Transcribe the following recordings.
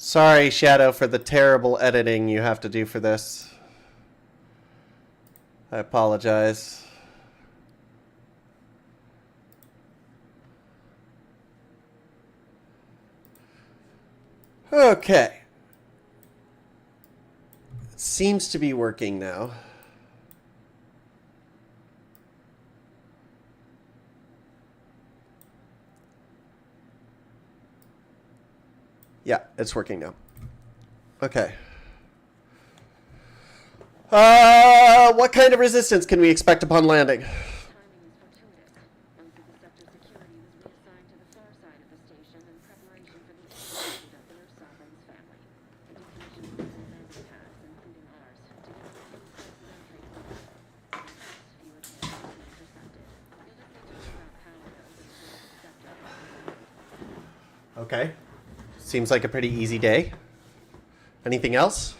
Sorry, Shadow, for the terrible editing you have to do for this. I apologize. Okay. It seems to be working now. Yeah, it's working now. Okay. What kind of resistance can we expect upon landing? Okay. Seems like a pretty easy day. Anything else?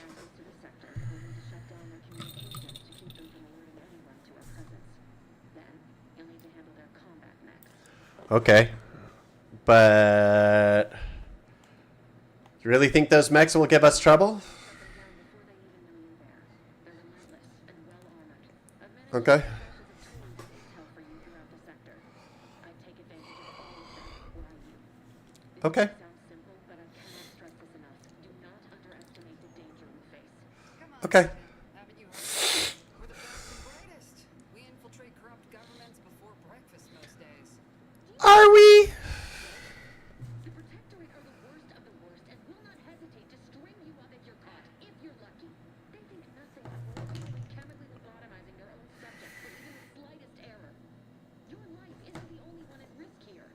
Okay. But... you really think those mechs will give us trouble? Okay. Okay. Okay. Are we? The Protectorate are the worst of the worst and will not hesitate to string you up if you're caught, if you're lucky. They think nothing of more than chemically lobotomizing their own subjects for even the slightest error. Your life isn't the only one at risk here.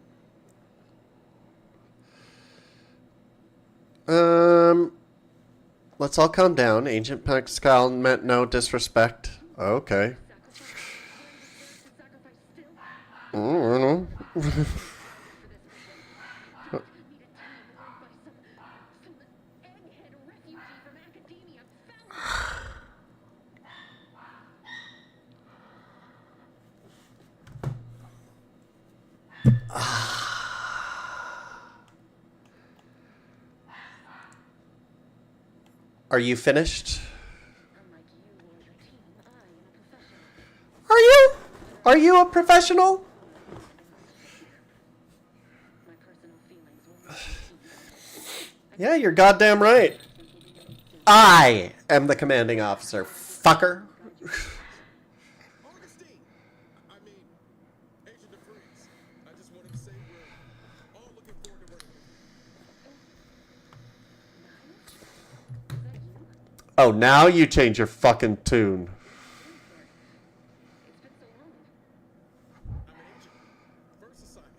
Let's all calm down. Ancient Pascal meant no disrespect. Okay. I don't know. Are you finished? Are you? Are you a professional? Yeah, you're goddamn right. I am the commanding officer, fucker. Augustine! I mean, Agent DeFreeze. I just wanted to say we're all looking forward to working with you. Oh, now you change your fucking tune. I'm an agent. First assignment.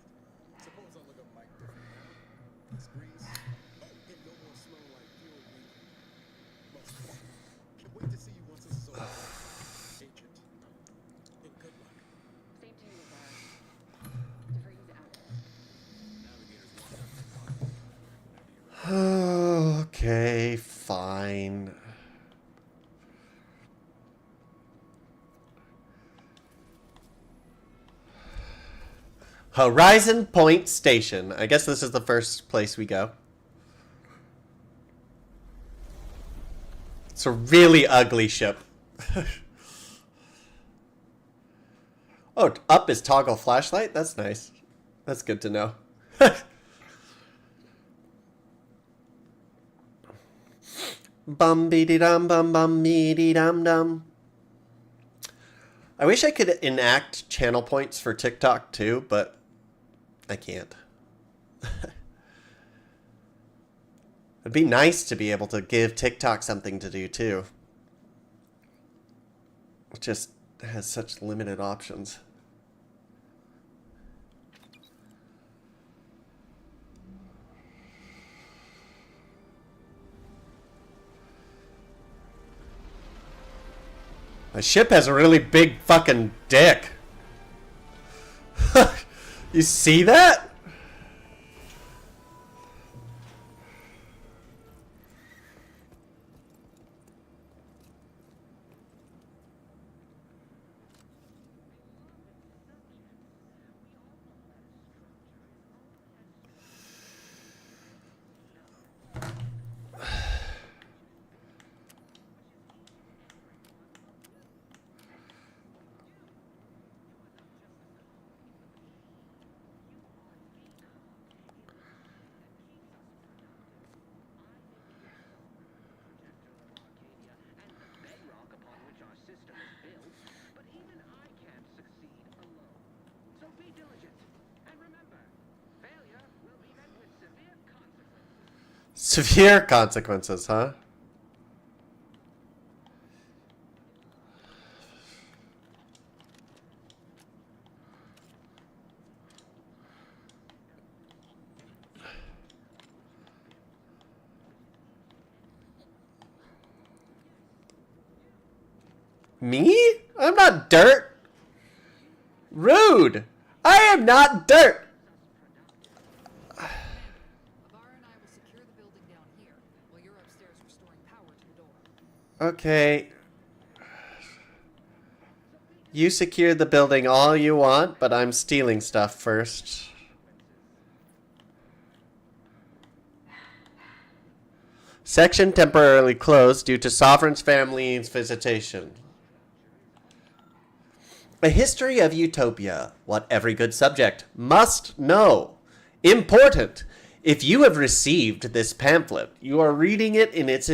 Suppose I look up Mike different now. Less grease. Oh, and no more smelling like fuel leak. Can't wait to see you once this is over. Agent. And good luck. Same to you, Lavar. DeFreeze out. Navigators want Okay, fine. Horizon Point Station. I guess this is the first place we go. It's a really ugly ship. Oh, up is toggle flashlight? That's nice. That's good to know. Bum be dum bum be dum dum. I wish I could enact channel points for TikTok too, but I can't. It'd be nice to be able to give TikTok something to do too. It just has such limited options. My ship has a really big fucking dick. You see that? Severe consequences, huh? Me? I'm not dirt. Rude. I am not dirt. Amanda, Avara and I will secure the building down here while you're upstairs restoring power to the door. Okay. You secure the building all you want, but I'm stealing stuff first. Section temporarily closed due to Sovereign's family's visitation. A history of Utopia. What every good subject must know. Important. If you have received this pamphlet, you are reading it in its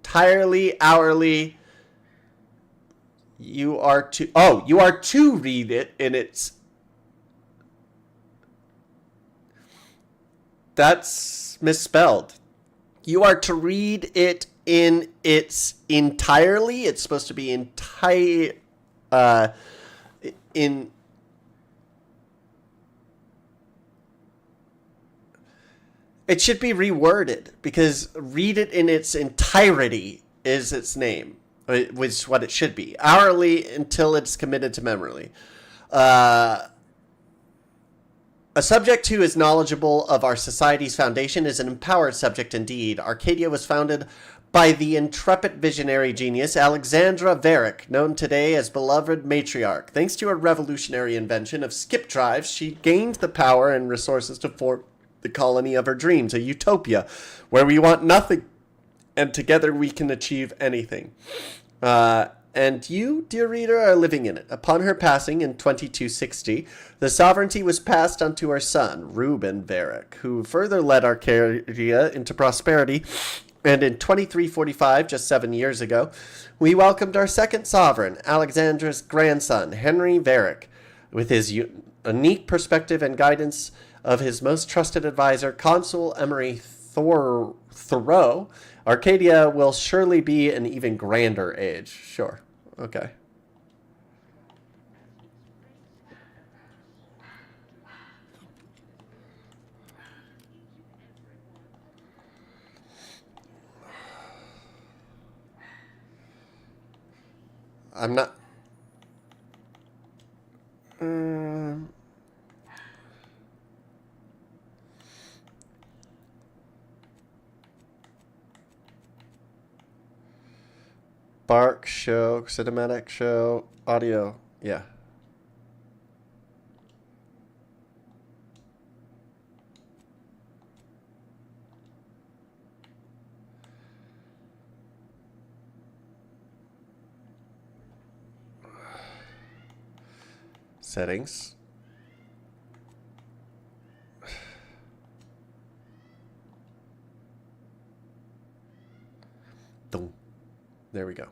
entirely hourly. You are to read it in its. That's misspelled. You are to read it in its entirely. It's supposed to be in. It should be reworded because read it in its entirety is its name, which is what it should be. Hourly until it's committed to memory. A subject who is knowledgeable of our society's foundation is an empowered subject indeed. Arcadia was founded by the intrepid visionary genius Alexandra Varick, known today as beloved matriarch. Thanks to her revolutionary invention of skip drives, she gained the power and resources to form the colony of her dreams, a utopia where we want nothing and together we can achieve anything. And you, dear reader, are living in it. Upon her passing in 2260, the sovereignty was passed on to her son, Reuben Varick, who further led Arcadia into prosperity. And in 2345, just 7 years ago, we welcomed our second sovereign, Alexandra's grandson, Henry Varick. With his unique perspective and guidance of his most trusted advisor, Consul Emery Thoreau, Arcadia will surely be an even grander age. Sure. Okay. I'm not... Bark show, cinematic show, audio. Yeah. Settings. Boom. There we go.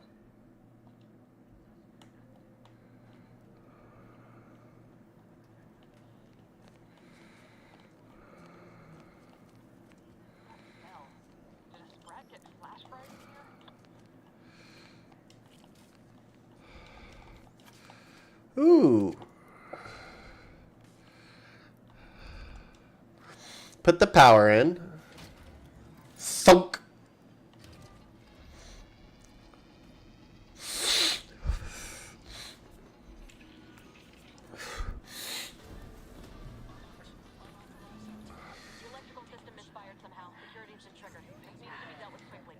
Ooh. Put the power in. Thunk. The electrical system misfired somehow. Security's been triggered. This needs to be dealt with quickly.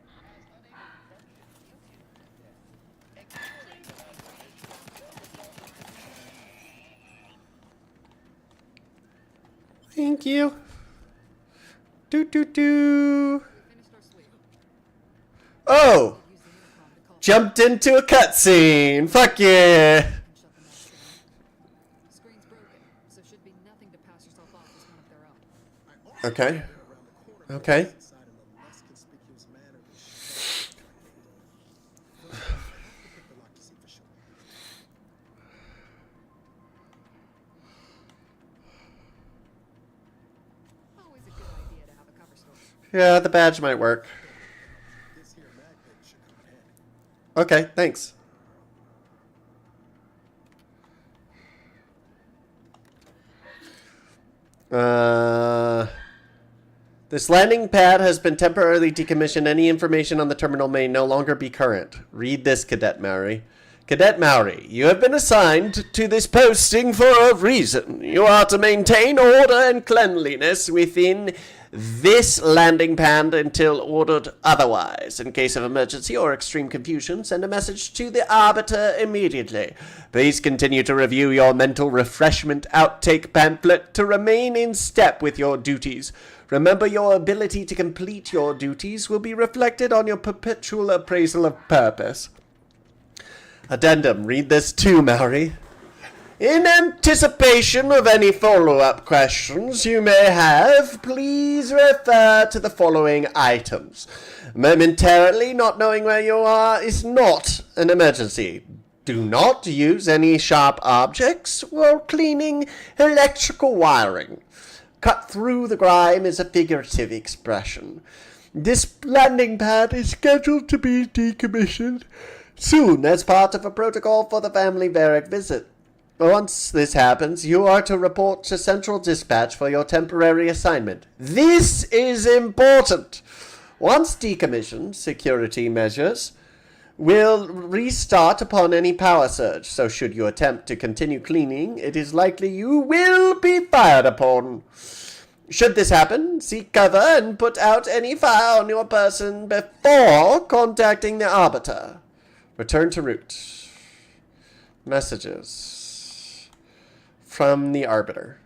Thank you. Do do do. Finished our sweep. Oh, Use the intercom to call jumped into a cutscene. Fuck yeah. and shut them out soon. Screen's broken, so should be nothing to pass yourself off as one of their own. Okay. Okay. Inside in a less conspicuous manner than she does. First, I have to pick the lock to see for sure. Always a good Yeah, the badge might work. This here mag pick should come in handy. Okay, thanks. This landing pad has been temporarily decommissioned. Any information on the terminal may no longer be current. Read this, Cadet Maury. Cadet Maury, you have been assigned to this posting for a reason. You are to maintain order and cleanliness within this landing pad until ordered otherwise. In case of emergency or extreme confusion, send a message to the Arbiter immediately. Please continue to review your mental refreshment outtake pamphlet to remain in step with your duties. Remember, your ability to complete your duties will be reflected on your perpetual appraisal of purpose. Addendum. Read this too, Maury. In anticipation of any follow-up questions you may have, please refer to the following items. Momentarily not knowing where you are is not an emergency. Do not use any sharp objects while cleaning electrical wiring. Cut through the grime is a figurative expression. This landing pad is scheduled to be decommissioned soon as part of a protocol for the family Varric visit. Once this happens, you are to report to Central Dispatch for your temporary assignment. This is important. Once decommissioned, security measures will restart upon any power surge, so should you attempt to continue cleaning, it is likely you will be fired upon. Should this happen, seek cover and put out any fire on your person before contacting the Arbiter. Return to route. Messages from the Arbiter.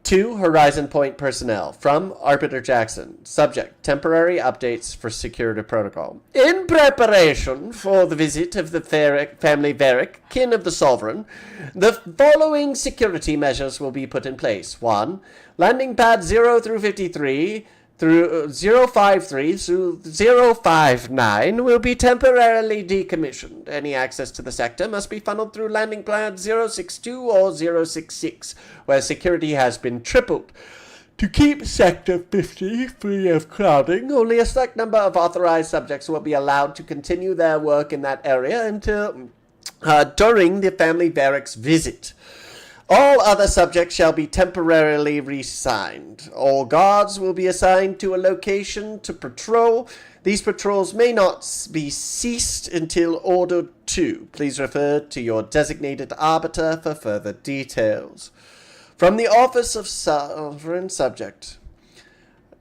To Horizon Point personnel. From Arbiter Jackson. Subject. Temporary updates for security protocol. In preparation for the visit of the family Varric, kin of the Sovereign, the following security measures will be put in place. 1. Landing pad 0 through 53 through 053 through 059 will be temporarily decommissioned. Any access to the sector must be funneled through landing pad 062 or 066, where security has been tripled. To keep Sector 50 free of crowding, only a select number of authorized subjects will be allowed to continue their work in that area until during the family Varric's visit. All other subjects shall be temporarily reassigned. All guards will be assigned to a location to patrol. These patrols may not be ceased until ordered to. Please refer to your designated arbiter for further details. From the Office of Sovereign Subject.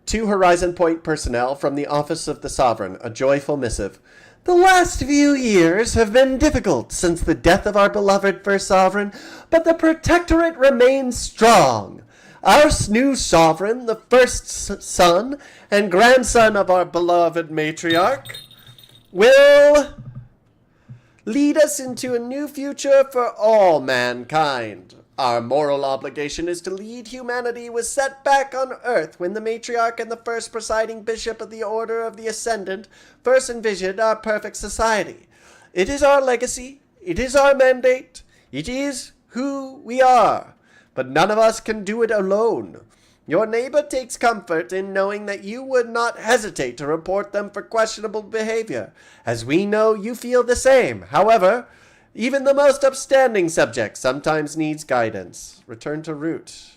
To Horizon Point personnel from the Office of the Sovereign, a joyful missive. The last few years have been difficult since the death of our beloved First Sovereign, but the Protectorate remains strong. Our new Sovereign, the first son and grandson of our beloved Matriarch, will lead us into a new future for all mankind. Our moral obligation is to lead humanity was set back on Earth when the Matriarch and the first presiding bishop of the Order of the Ascendant first envisioned our perfect society. It is our legacy, it is our mandate, it is who we are, but none of us can do it alone. Your neighbor takes comfort in knowing that you would not hesitate to report them for questionable behavior, as we know you feel the same. However, even the most upstanding subject sometimes needs guidance. Return to route.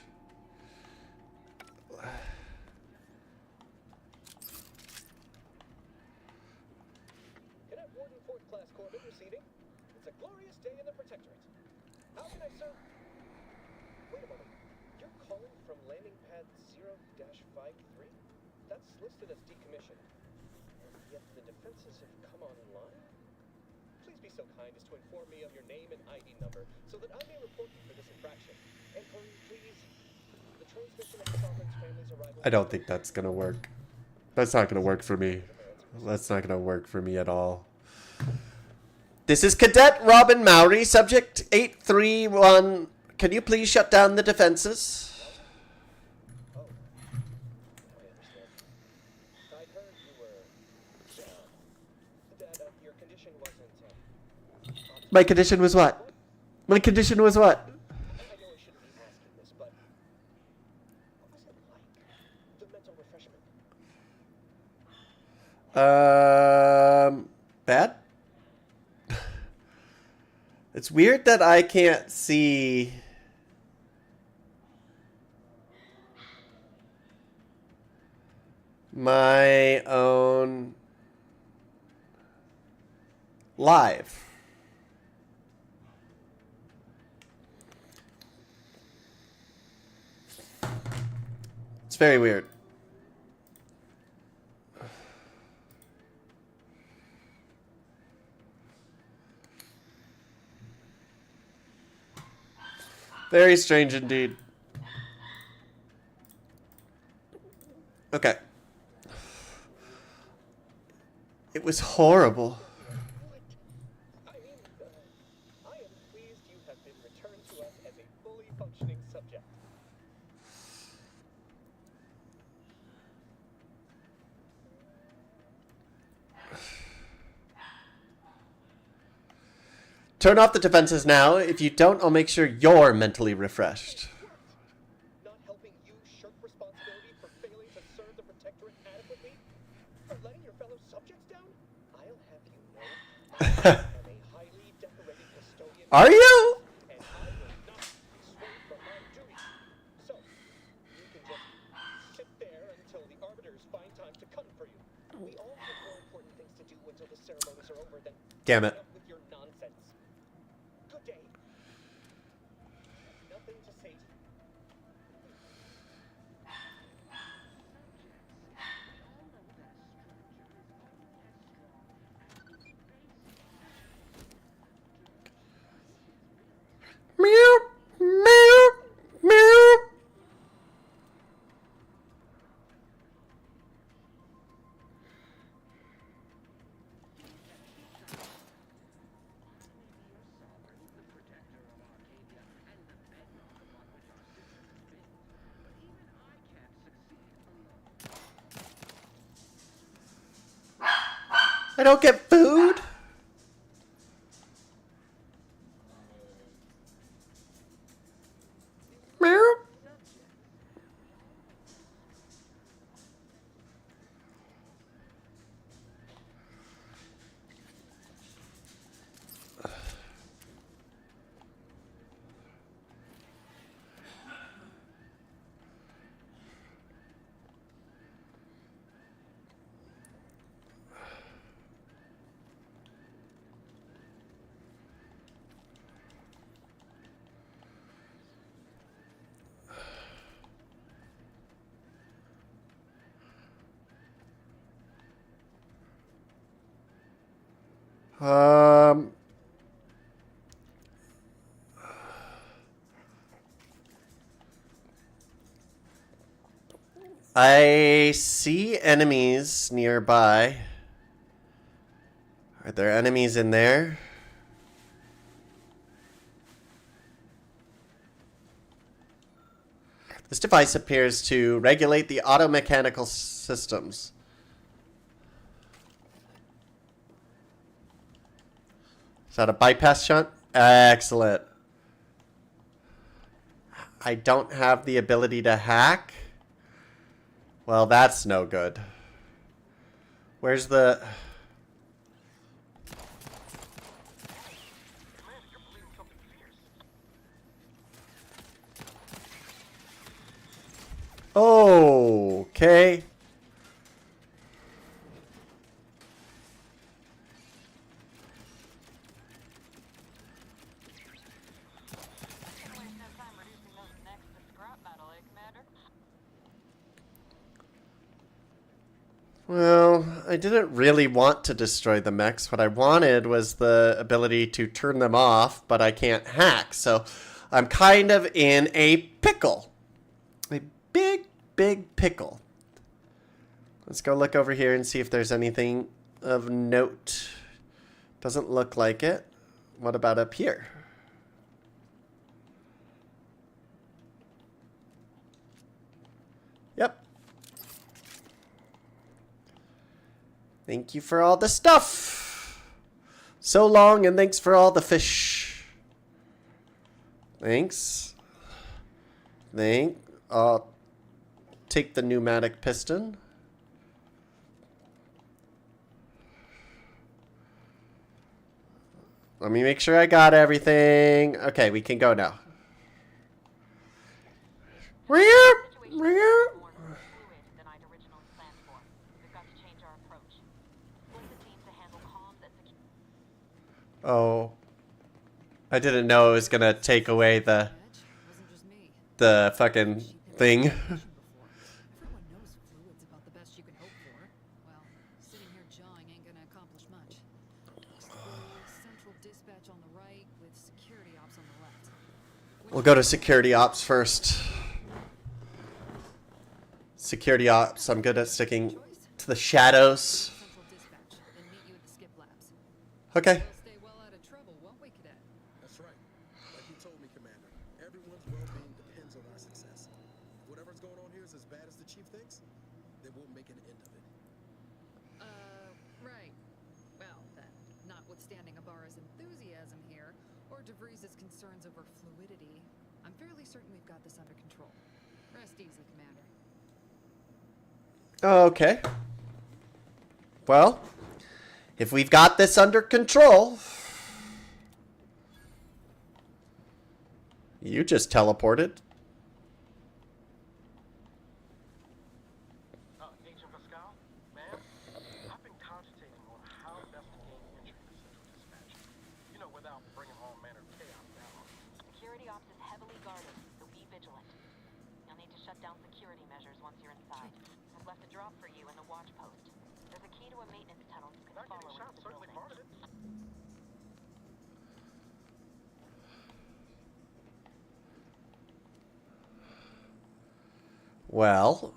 Cadet Warden 4th Class Corbin receiving. It's a glorious day in the Protectorate. How can I serve? Wait a moment. You're calling from landing pad 0-53? That's listed as decommissioned. And yet the defenses have come online? Please be so kind as to inform me of your name and ID number so that I may report you for this infraction. And please, the transmission of the Sovereign's family's arrival... I don't think that's gonna work. That's not gonna work for me. That's not gonna work for me at all. This is Cadet Robin Maury, subject 831. Can you please shut down the defenses? Oh, now I understand. I'd heard you were that your condition wasn't My condition was what? My condition was what? I know I shouldn't be asking this, but what was it like? The mental refreshment. Bad? It's weird that I can't see my own live. It's very weird. Very strange indeed. Okay. It was horrible. I mean, I am pleased you have been returned to us as a fully functioning subject. Turn off the defenses now. If you don't, I'll make sure you're mentally refreshed. Not helping you shirk responsibility for failing to serve the Protectorate adequately? For letting your fellow subjects down? I'll have you know, I am a highly decorated custodian. Are you? And I will not be swayed from my duty. So, you can just sit there until the arbiters find time to come for you. We all have more important things to do until the ceremonies are over than Damn it. putting up with your nonsense. Good day. Nothing to say to you. Meow, meow, meow. I don't get food. Meow. Um, I see enemies nearby. Are there enemies in there? This device appears to regulate the automechanical systems. Is that a bypass shunt? Excellent. I don't have the ability to hack. Well, that's no good. Where's the... Okay. Well, I didn't really want to destroy the mechs. What I wanted was the ability to turn them off, but I can't hack. So I'm kind of in a pickle. A big, big pickle. Let's go look over here and see if there's anything of note. Doesn't look like it. What about up here? Yep. Thank you for all the stuff. So long, and thanks for all the Thanks. I'll take the pneumatic piston. Let me make sure I got everything. Okay, we can go now. Situation is more fluid than I'd originally planned for. We've got to change our approach. Split the team to handle comms and security. Oh. I didn't know it was gonna take away the Wasn't just me. fucking thing. Everyone knows fluid's about the best you can hope for. Well, sitting here jawing ain't gonna accomplish much. Central dispatch on the right with security ops on the left. We'll go to security ops first. Security ops, I'm good at sticking to the shadows. Central dispatch, then meet you at the skip labs. Okay. We'll stay well out of trouble, won't we, Cadet? That's right. Like you told me, Commander, everyone's well-being depends on our success. If whatever's going on here is as bad as the Chief thinks, then we'll make an end of it. Right. Well, then, notwithstanding Ibarra's enthusiasm here, or DeVries' concerns over fluidity, I'm fairly certain we've got this under control. Rest easy, Commander. Okay. Well, if we've got this under control, you just teleported. Agent Pascal, ma'am, I've been cogitating on how best to gain entry into Central Dispatch. You know, without bringing all manner of chaos down. Security ops is heavily guarded, so be vigilant. You'll need to shut down security measures once you're inside. I've left a drop for you in the watch post. There's a key to a maintenance tunnel you can Not follow getting into shot, the certainly building. part of it. Well,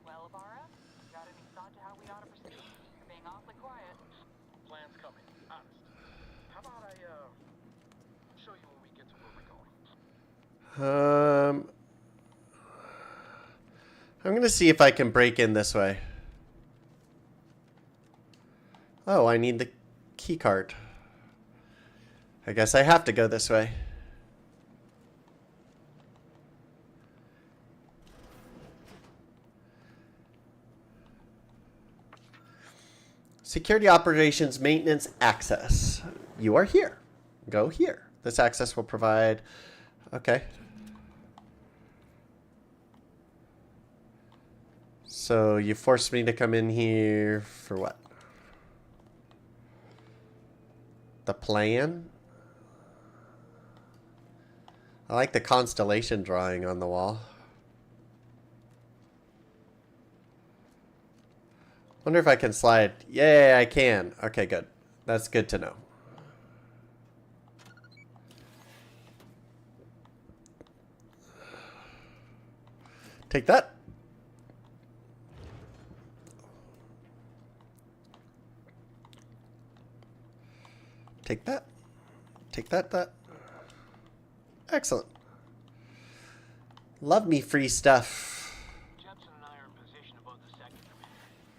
Well, Ibarra, got any thought to how we ought to proceed? You're being awfully quiet. Plan's coming, honest. How about I, show you when we get to where we're going? I'm gonna see if I can break in this way. Oh, I need the key card. I guess I have to go this way. Security operations maintenance access. You are here. Go here. This access will provide... Okay. So you forced me to come in here for what? The plan? I like the constellation drawing on the wall. Wonder if I can slide. Yeah, I can. Okay, good. That's good to know. Take that. Take that. Take that. Excellent. Love me free stuff. Jepson and I are in position above the second command.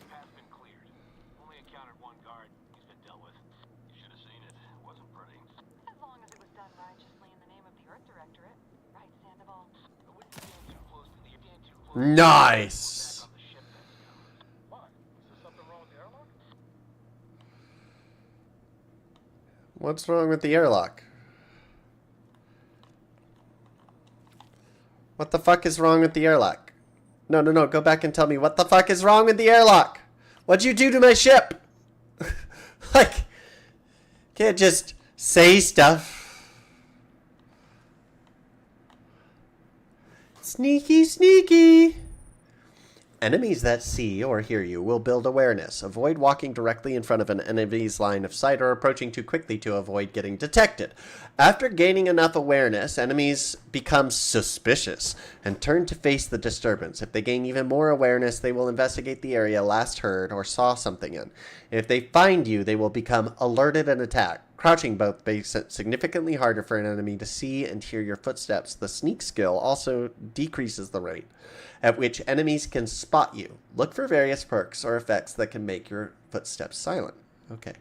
Path's been cleared. Only encountered one guard. He's been dealt with. You should have seen it. It wasn't pretty. As long as it was done righteously in the name of the Earth Directorate. Right, Sandoval? I wouldn't stand too close to the Nice. back on the ship that's coming. What? Is there something wrong with the airlock? What's wrong with the airlock? What the fuck is wrong with the airlock? No. Go back and tell me what the fuck is wrong with the airlock. What'd you do to my ship? Like, can't just say stuff. Sneaky. Enemies that see or hear you will build awareness. Avoid walking directly in front of an enemy's line of sight or approaching too quickly to avoid getting detected. After gaining enough awareness, enemies become suspicious and turn to face the disturbance. If they gain even more awareness, they will investigate the area last heard or saw something in. If they find you, they will become alerted and attack. Crouching both makes it significantly harder for an enemy to see and hear your footsteps. The sneak skill also decreases the rate at which enemies can spot you. Look for various perks or effects that can make your footsteps silent. Okay.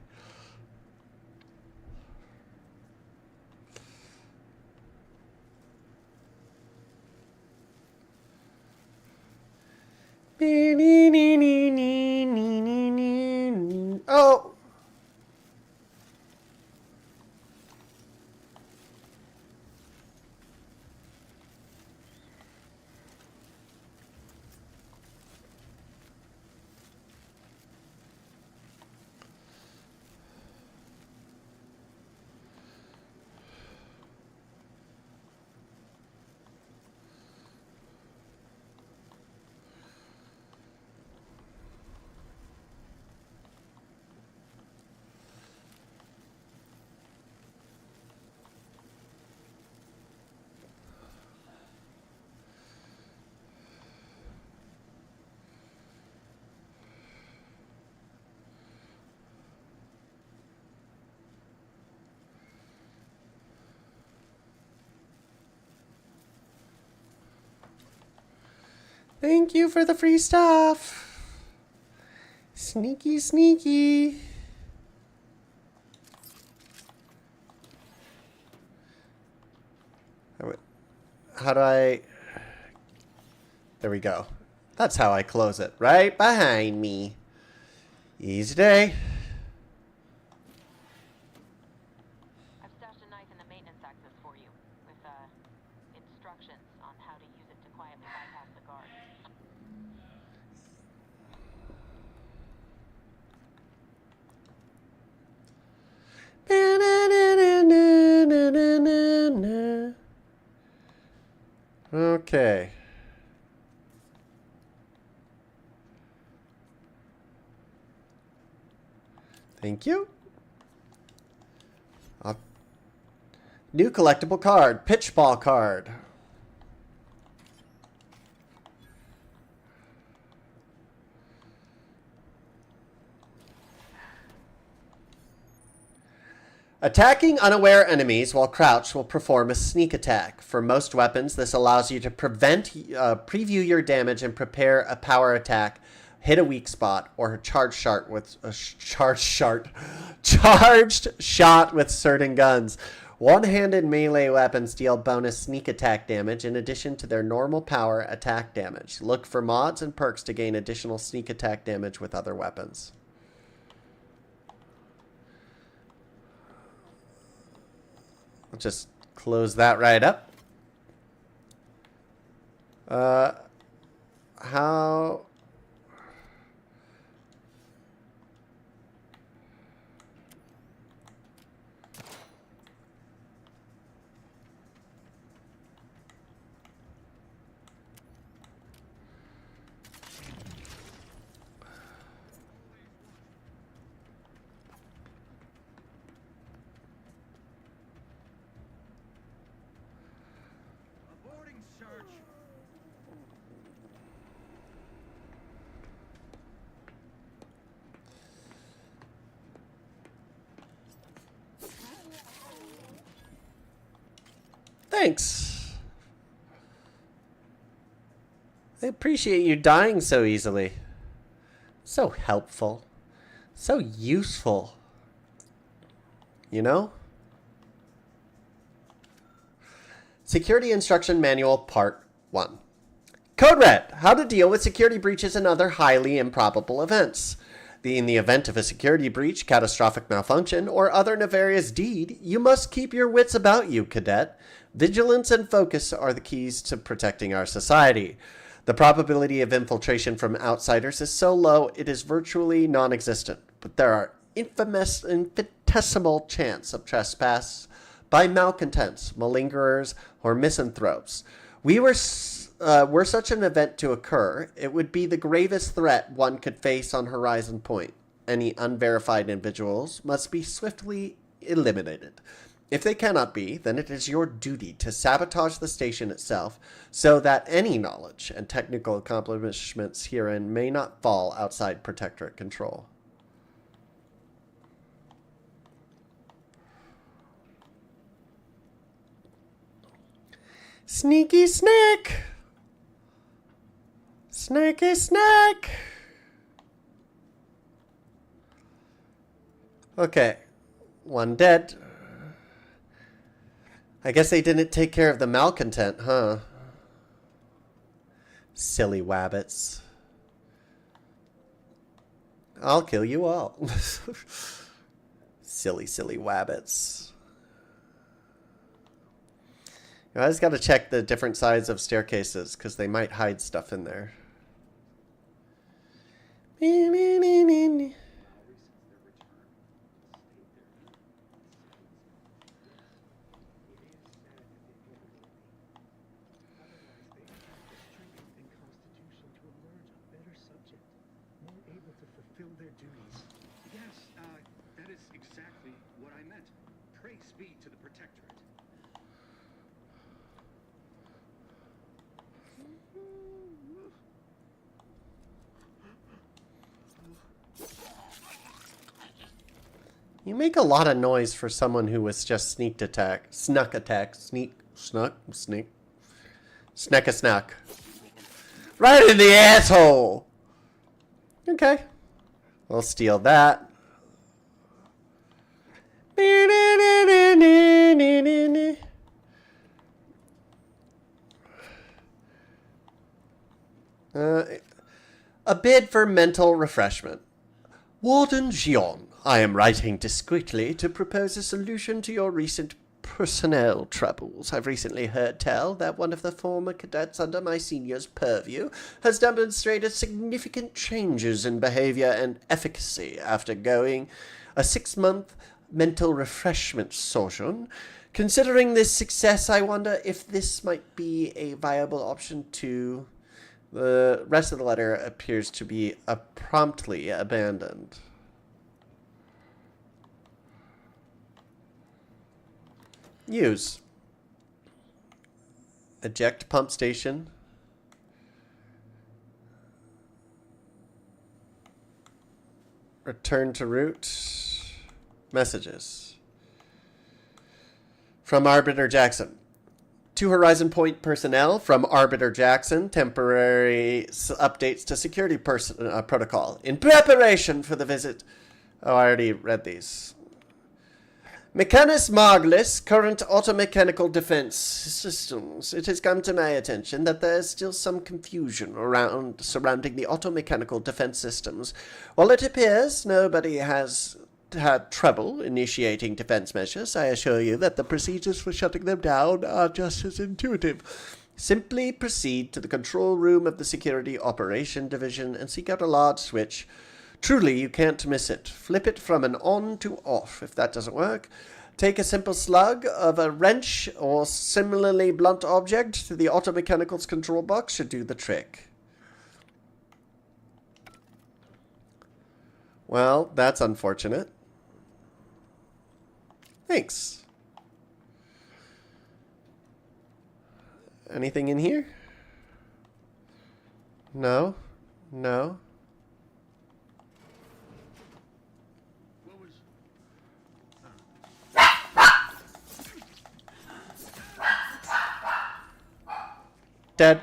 Oh! Thank you for the free stuff. Sneaky, sneaky. How do I... There we go. That's how I close it. Right behind me. Easy day. I've stashed a knife in the maintenance access for you, with instructions on how to use it to quietly bypass the guard. Okay. Thank you. New collectible card, pitch ball card. Attacking unaware enemies while crouched will perform a sneak attack. For most weapons, this allows you to preview your damage and prepare a power attack, hit a weak spot, or a charged shot with certain guns. One-handed melee weapons deal bonus sneak attack damage in addition to their normal power attack damage. Look for mods and perks to gain additional sneak attack damage with other weapons. I'll just close that right up. How... Thanks. I appreciate you dying so easily. So helpful. So useful. You know? Security Instruction Manual Part 1. Code Red. How to deal with security breaches and other highly improbable events. In the event of a security breach, catastrophic malfunction, or other nefarious deed, you must keep your wits about you, cadet. Vigilance and focus are the keys to protecting our society. The probability of infiltration from outsiders is so low it is virtually non-existent, but there are infinitesimal chance of trespass by malcontents, malingerers, or misanthropes. Were such an event to occur, it would be the gravest threat one could face on Horizon Point. Any unverified individuals must be swiftly eliminated. If they cannot be, then it is your duty to sabotage the station itself so that any knowledge and technical accomplishments herein may not fall outside Protectorate control. Sneaky snake! Snaky snack! Okay. One dead. I guess they didn't take care of the malcontent, huh? Silly wabbits. I'll kill you all. Silly, silly wabbits. I just got to check the different sides of staircases because they might hide stuff in there. Yes, that is exactly what I meant. Praise be to the Protectorate. You make a lot of noise for someone who was just sneak attack. Snuck. Snack a snack. Right in the asshole! Okay. We'll steal that. A bid for mental refreshment. Warden Gion, I am writing discreetly to propose a solution to your recent personnel troubles. I've recently heard tell that one of the former cadets under my senior's purview has demonstrated significant changes in behavior and efficacy after going a 6-month mental refreshment sojourn. Considering this success, I wonder if this might be a viable option to... The rest of the letter appears to be promptly abandoned. Use. Eject pump station. Return to route. Messages. From Arbiter Jackson. To Horizon Point personnel from Arbiter Jackson, temporary updates to security protocol in preparation for the visit. Oh, I already read these. Mechanus Margulis, current automechanical defense systems. It has come to my attention that there is still some confusion surrounding the automechanical defense systems. While it appears nobody has had trouble initiating defense measures, I assure you that the procedures for shutting them down are just as intuitive. Simply proceed to the control room of the Security Operation Division and seek out a large switch. Truly, you can't miss it. Flip it from an on to off. If that doesn't work, take a simple slug of a wrench or similarly blunt object to the automechanical's control box should do the trick. Well, that's unfortunate. Thanks. Anything in here? No. No. What was... Dead.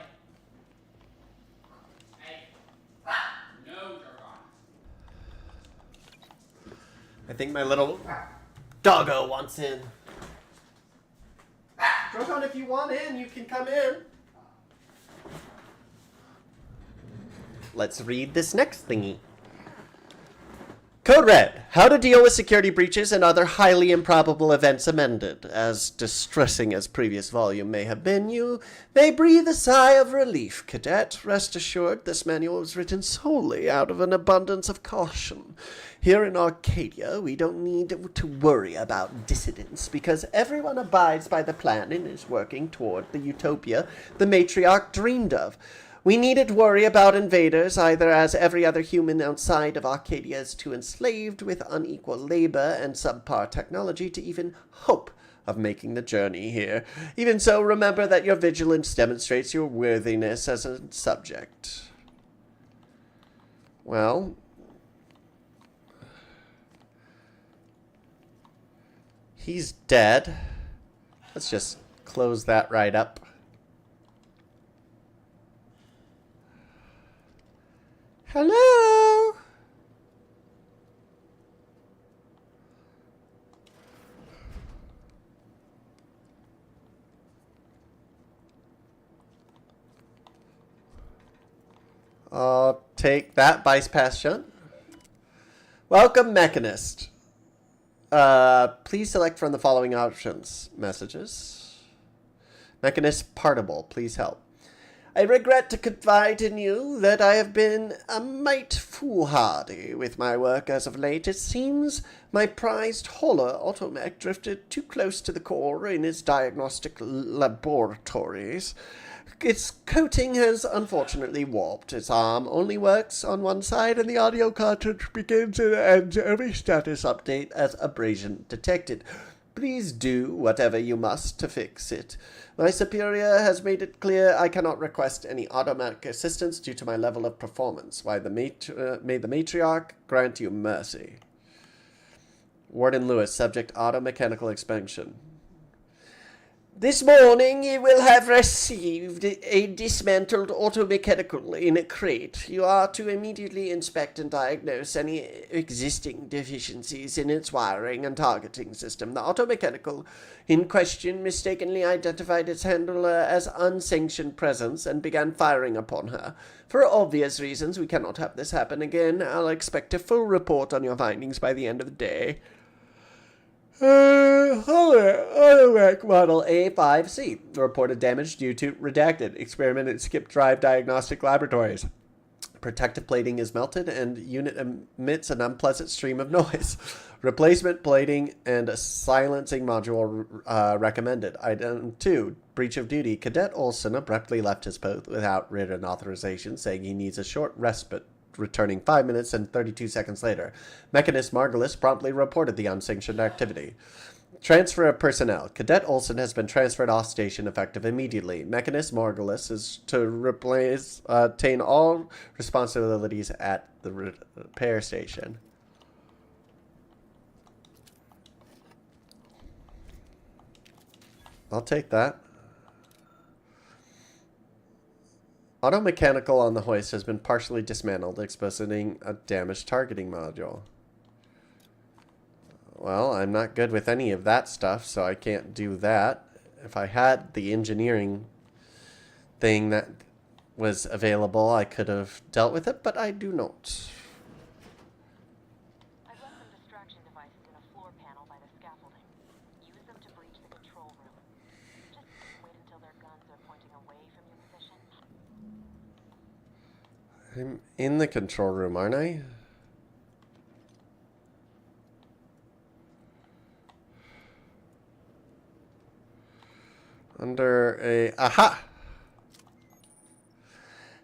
I think my little doggo wants in. Drogon, if you want in, you can come in. Let's read this next thingy. Code Red. How to deal with security breaches and other highly improbable events amended. As distressing as previous volume may have been, you may breathe a sigh of relief, Cadet. Rest assured, this manual was written solely out of an abundance of caution. Here in Arcadia, we don't need to worry about dissidents because everyone abides by the plan and is working toward the utopia the matriarch dreamed of. We needn't worry about invaders, either, as every other human outside of Arcadia is too enslaved with unequal labor and subpar technology to even hope of making the journey here. Even so, remember that your vigilance demonstrates your worthiness as a subject. Well, he's dead. Let's just close that right up. Hello? I'll take that Vice Passion. Welcome, Mechanist. Please select from the following options. Messages. Mechanist Partible, please help. I regret to confide in you that I have been a mite foolhardy with my work as of late. It seems my prized Holler automech drifted too close to the core in its diagnostic laboratories. Its coating has unfortunately warped. Its arm only works on one side, and the audio cartridge begins and ends every status update as abrasion detected. Please do whatever you must to fix it. My superior has made it clear I cannot request any automatic assistance due to my level of performance. May the matriarch grant you mercy. Warden Lewis, subject auto mechanical expansion. This morning you will have received a dismantled automechanical in a crate. You are to immediately inspect and diagnose any existing deficiencies in its wiring and targeting system. The automechanical in question mistakenly identified its handler as unsanctioned presence and began firing upon her. For obvious reasons, we cannot have this happen again. I'll expect a full report on your findings by the end of the day. Automech Model A5C. Reported damage due to redacted. Experiment at Skip Drive Diagnostic Laboratories. Protective plating is melted and unit emits an unpleasant stream of noise. Replacement plating and a silencing module recommended. Item 2. Breach of duty. Cadet Olson abruptly left his post without written authorization, saying he needs a short respite, returning 5 minutes and 32 seconds later. Mechanist Margulis promptly reported the unsanctioned activity. Transfer of personnel. Cadet Olson has been transferred off station effective immediately. Mechanist Margulis is to obtain all responsibilities at the repair station. I'll take that. Automechanical on the hoist has been partially dismantled, exposing a damaged targeting module. Well, I'm not good with any of that stuff, so I can't do that. If I had the engineering thing that was available, I could have dealt with it, but I do not. I've left some distraction devices in a floor panel by the scaffolding. Use them to breach the control room. Just wait until their guns are pointing away from your position. I'm in the control room, aren't I? Under a... Aha!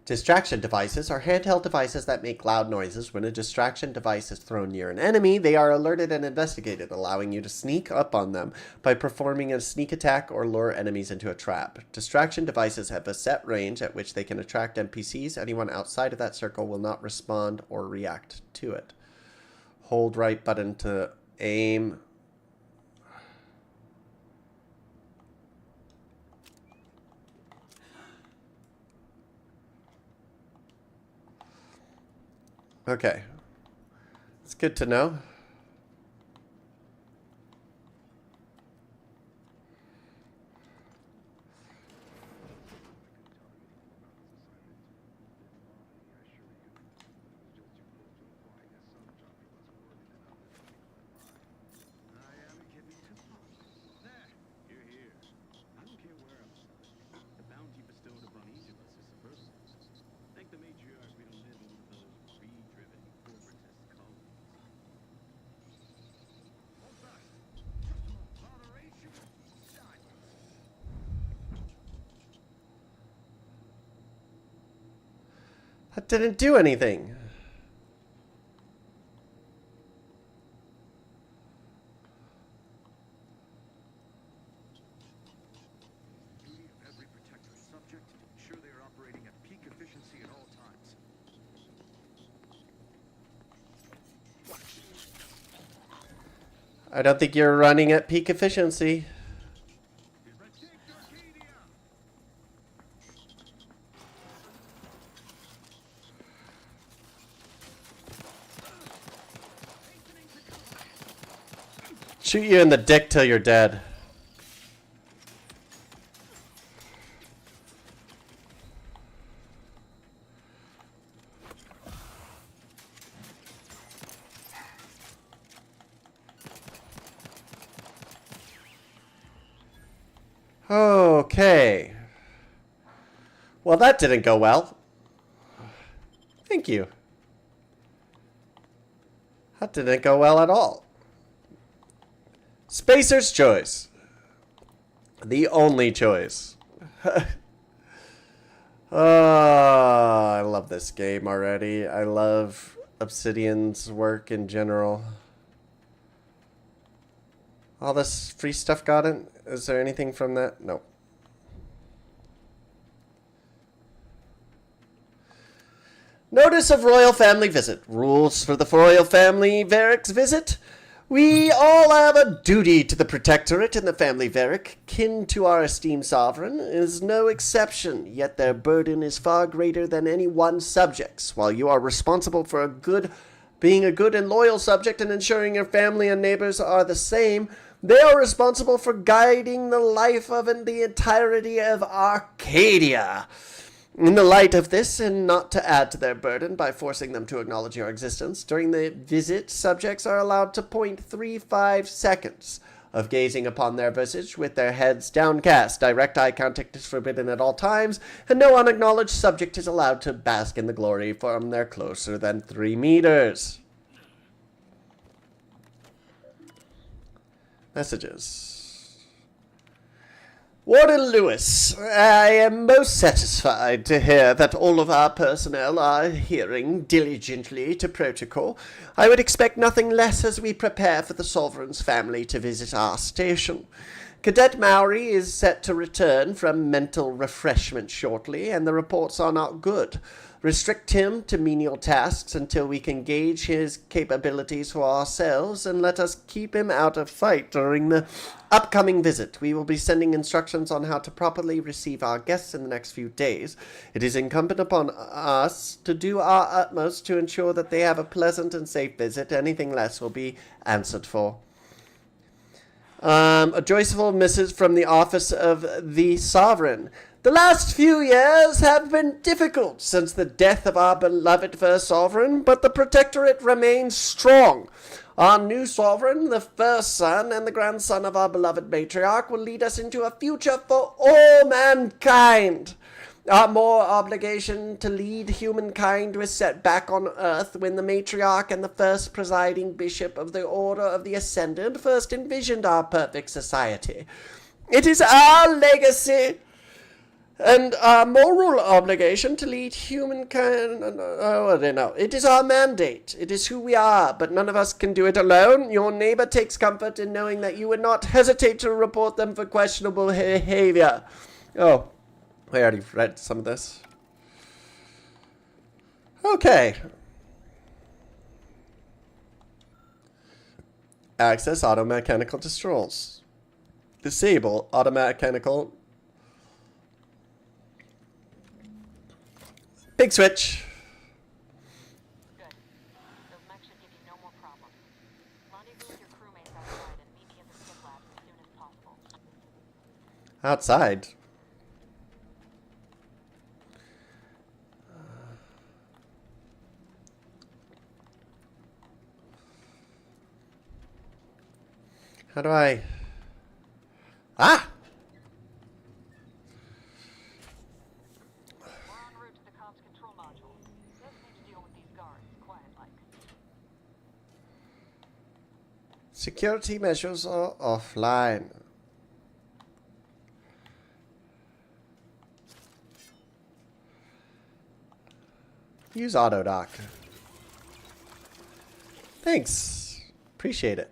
Distraction devices are handheld devices that make loud noises. When a distraction device is thrown near an enemy, they are alerted and investigated, allowing you to sneak up on them by performing a sneak attack or lure enemies into a trap. Distraction devices have a set range at which they can attract NPCs. Anyone outside of that circle will not respond or react to it. Hold right button to aim. Okay. It's good to know. That didn't do anything. Duty of every protector subject, ensure they are operating at peak efficiency at all times. I don't think you're running at peak efficiency. Shoot you in the dick till you're dead. Okay. Well, that didn't go well. Thank you. That didn't go well at all. Spacer's choice. The only choice. I love this game already. I love Obsidian's work in general. All this free stuff got in? Is there anything from that? No. Notice of royal family visit. Rules for the royal family Varric's visit. We all have a duty to the protectorate, and the family Varric, kin to our esteemed sovereign, is no exception, yet their burden is far greater than any one subject's. While you are responsible for being a good and loyal subject and ensuring your family and neighbors are the same, they are responsible for guiding the life of and the entirety of Arcadia. In the light of this, and not to add to their burden by forcing them to acknowledge your existence, during the visit, subjects are allowed to 0.35 seconds of gazing upon their visage with their heads downcast. Direct eye contact is forbidden at all times, and no unacknowledged subject is allowed to bask in the glory from their closer than 3 meters. Messages. Warden Lewis, I am most satisfied to hear that all of our personnel are adhering diligently to protocol. I would expect nothing less as we prepare for the Sovereign's family to visit our station. Cadet Mowry is set to return from mental refreshment shortly, and the reports are not good. Restrict him to menial tasks until we can gauge his capabilities for ourselves, and let us keep him out of sight during the upcoming visit. We will be sending instructions on how to properly receive our guests in the next few days. It is incumbent upon us to do our utmost to ensure that they have a pleasant and safe visit. Anything less will be answered for. A joyful message from the office of the Sovereign. The last few years have been difficult since the death of our beloved first sovereign, but the protectorate remains strong. Our new sovereign, the first son and the grandson of our beloved matriarch, will lead us into a future for all mankind. Our more obligation to lead humankind was set back on earth when the matriarch and the first presiding bishop of the Order of the Ascendant first envisioned our perfect society. It is our legacy and our moral obligation to lead humankind. I don't know. It is our mandate. It is who we are, but none of us can do it alone. Your neighbor takes comfort in knowing that you would not hesitate to report them for questionable behavior. Oh, I already read some of this. Okay. Access automechanical controls. Disable automechanical. Big switch. Good. Those mechs should give you no more problems. Rendezvous with your crewmates outside and meet me at the skip labs as soon as possible. Outside. How do I... Ah! We're en route to the comms control module. Just need to deal with these guards, quiet-like. Security measures are offline. Use AutoDock. Thanks. Appreciate it.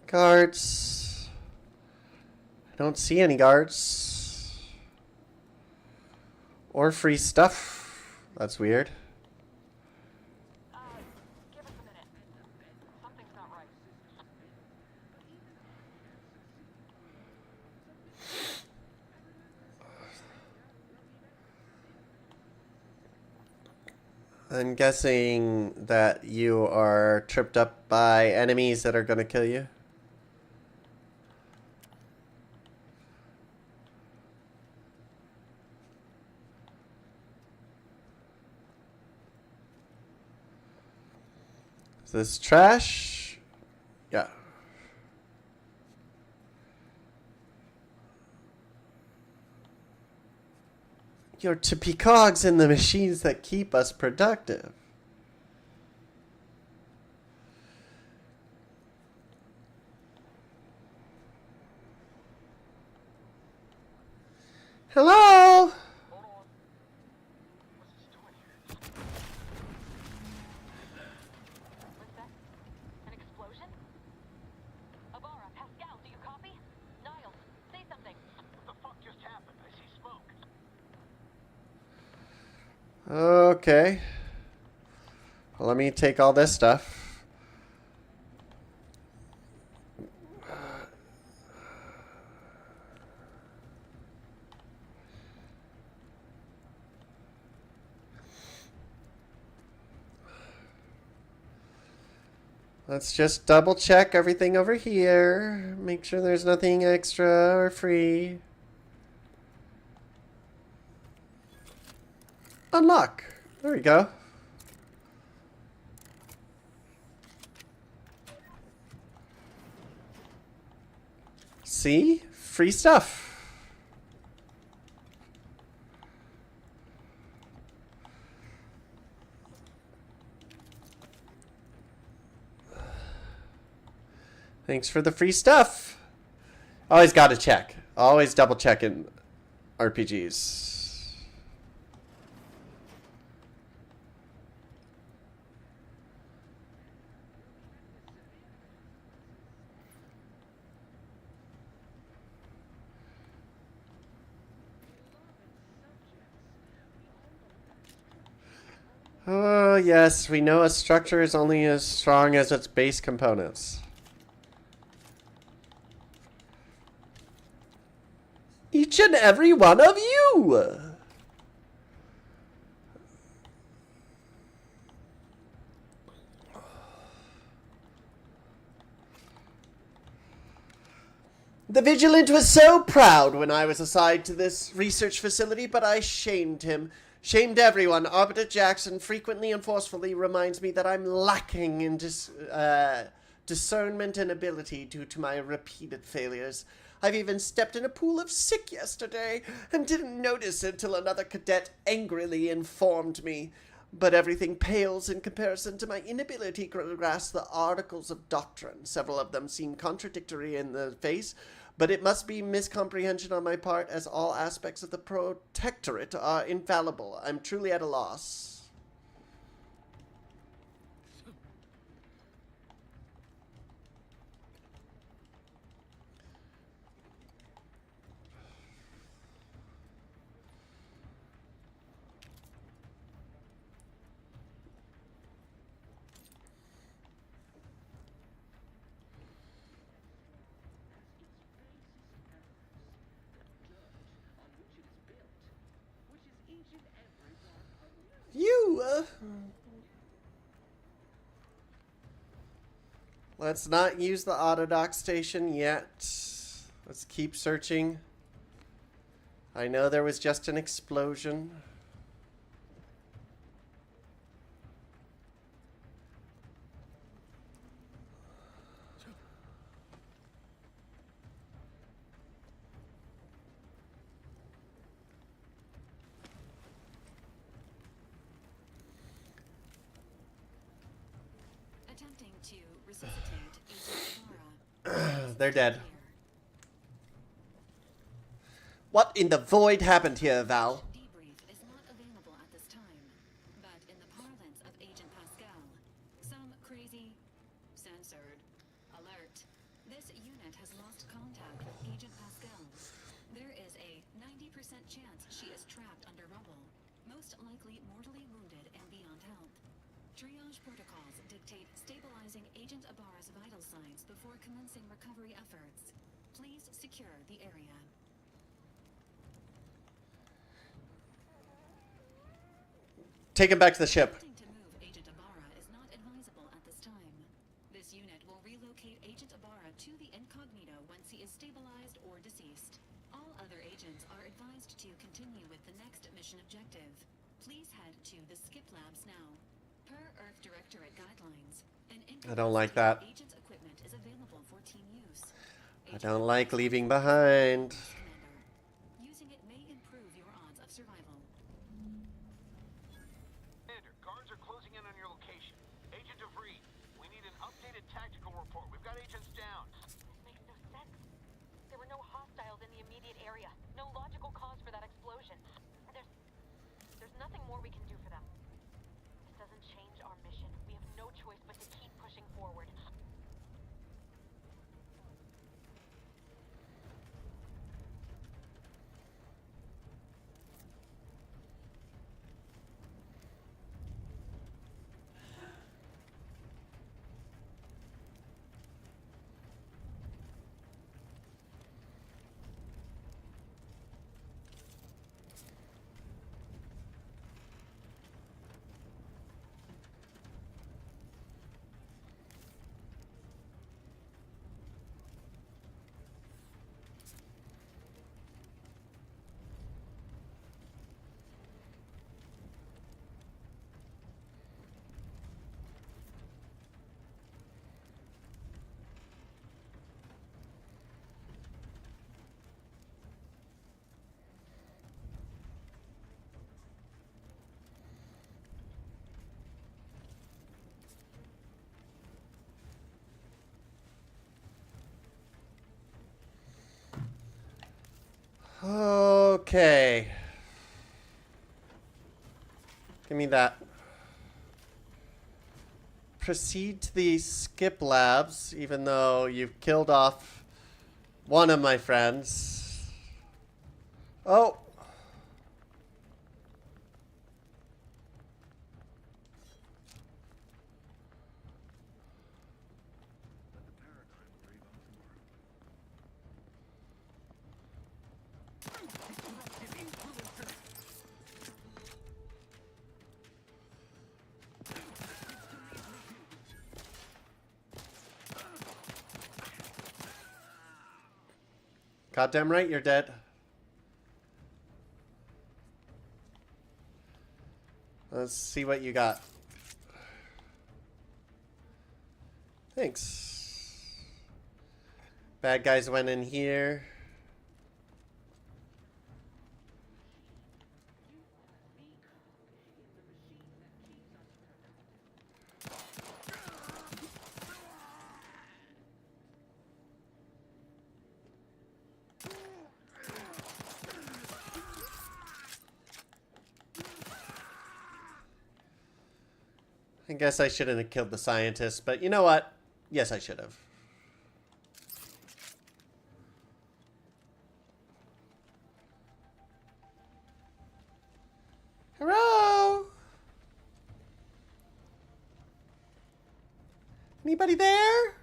Guards. I don't see any guards. Or free stuff. That's weird. Give us a minute. Something's not right. I'm guessing that you are tripped up by enemies that are going to kill you. This trash? Yeah. You're to be cogs in the machines that keep us productive. Hello? What's that? An explosion? Abara, Pascal, do you copy? Niles, say something. What the fuck just happened? I see smoke. Okay. Well, let me take all this stuff. Let's just double check everything over here. Make sure there's nothing extra or free. Unlock. There we go. See? Free stuff. Thanks for the free stuff. Always gotta check. Always double check in RPGs. Oh, yes, we know a structure is only as strong as its base components. Each and every one of you! The Vigilant was so proud when I was assigned to this research facility, but I shamed him. Shamed everyone. Arbiter Jackson frequently and forcefully reminds me that I'm lacking in discernment and ability due to my repeated failures. I've even stepped in a pool of sick yesterday and didn't notice it till another cadet angrily informed me. But everything pales in comparison to my inability to grasp the articles of doctrine. Several of them seem contradictory in the face, but it must be miscomprehension on my part, as all aspects of the Protectorate are infallible. I'm truly at a loss. Let's not use the Autodoc station yet. Let's keep searching. I know there was just an explosion. Attempting to resuscitate Agent Clara. They're dead. What in the void happened here, Val? Debrief is not available at this time, but in the parlance of Agent Pascal, some crazy, censored, alert. This unit has lost contact with Agent Pascal. There is a 90% chance she is trapped under rubble, most likely mortally wounded and beyond help. Triage protocols dictate stabilizing Agent Abara's vital signs before commencing recovery efforts. Please secure the area. Take him back to the ship. Attempting to move Agent Abara is not advisable at this time. This unit will relocate Agent Abara to the incognito once he is stabilized or deceased. All other agents are advised to continue with the next mission objective. Please head to the Skip Labs now. Per Earth Directorate guidelines, I don't like that. agent's equipment is available for team use. I don't like leaving behind. Commander, using it may improve your odds of survival. Commander, guards are closing in on your location. Agent DeVries, we need an updated tactical report. We've got agents down. This makes no sense. There were no hostiles in the immediate area. No logical cause for that explosion. There's nothing more we can do for them. This doesn't change our mission. We have no choice but to keep pushing forward. Okay. Give me that. Proceed to the skip labs, even though you've killed off one of my friends. Oh. Goddamn right you're dead. Let's see what you got. Thanks. Bad guys went in here. I guess I shouldn't have killed the scientist, but you know what? Yes, I should have. Hello? Anybody there?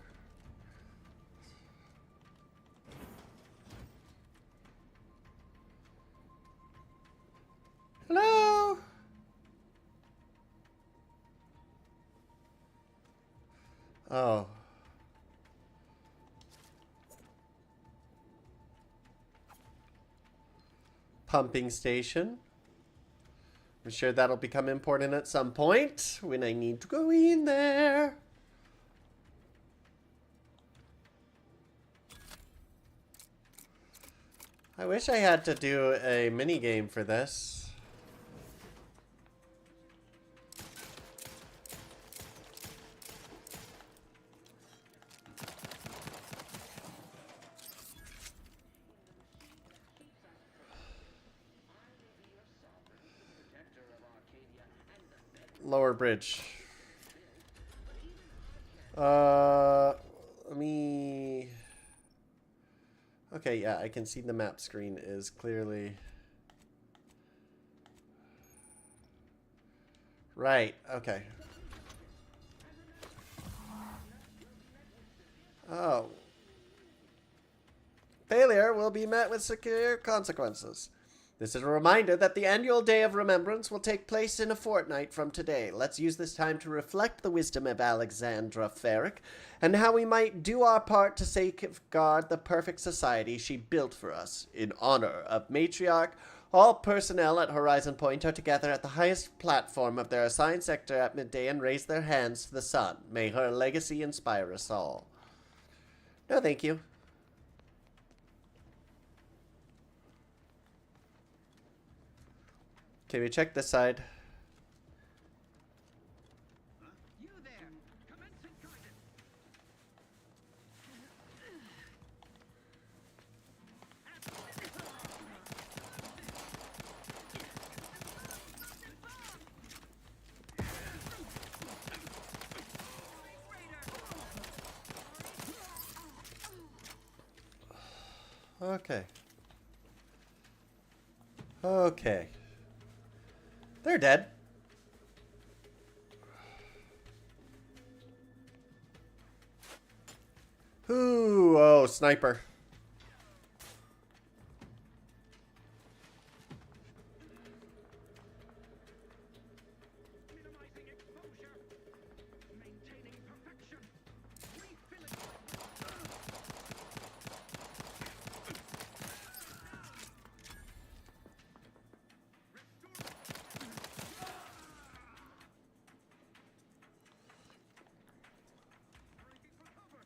Hello? Oh. Pumping station. I'm sure that'll become important at some point when I need to go in there. I wish I had to do a mini game for this. Lower bridge. Let me... Okay, yeah, I can see the map screen is clearly... Right, okay. Oh. Failure will be met with severe consequences. This is a reminder that the annual Day of Remembrance will take place in a fortnight from today. Let's use this time to reflect the wisdom of Alexandra Ferrick and how we might do our part to safeguard the perfect society she built for us in honor of Matriarch All personnel at Horizon Point are together at the highest platform of their assigned sector at midday and raise their hands to the sun. May her legacy inspire us all. No, thank you. Okay, we check this side. You there! Commencing guidance! Okay. Okay. They're dead. Ooh, oh, sniper. Minimizing exposure! Maintaining perfection! Refilling! Breaking for cover!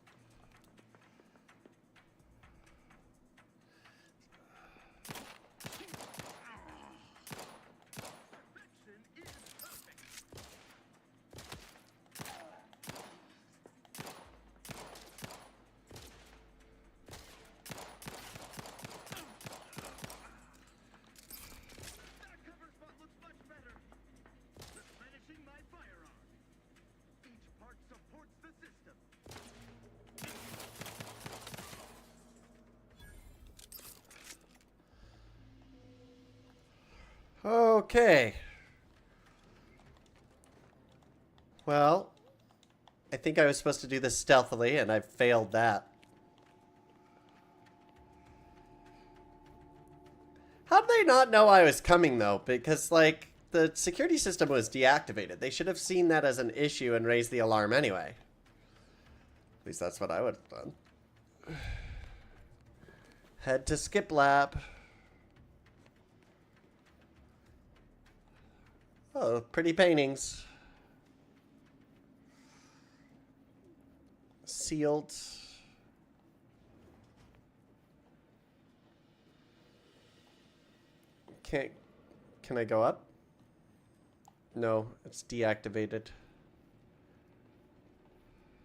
Perfection is perfect! That cover spot looks much better. Replenishing my firearm. Each part supports the system. Okay. Well, I think I was supposed to do this stealthily, and I failed that. How did they not know I was coming, though? Because, like, the security system was deactivated. They should have seen that as an issue and raised the alarm anyway. At least that's what I would have done. Head to Skip Lab. Oh, pretty paintings. Sealed. Can I go up? No, it's deactivated.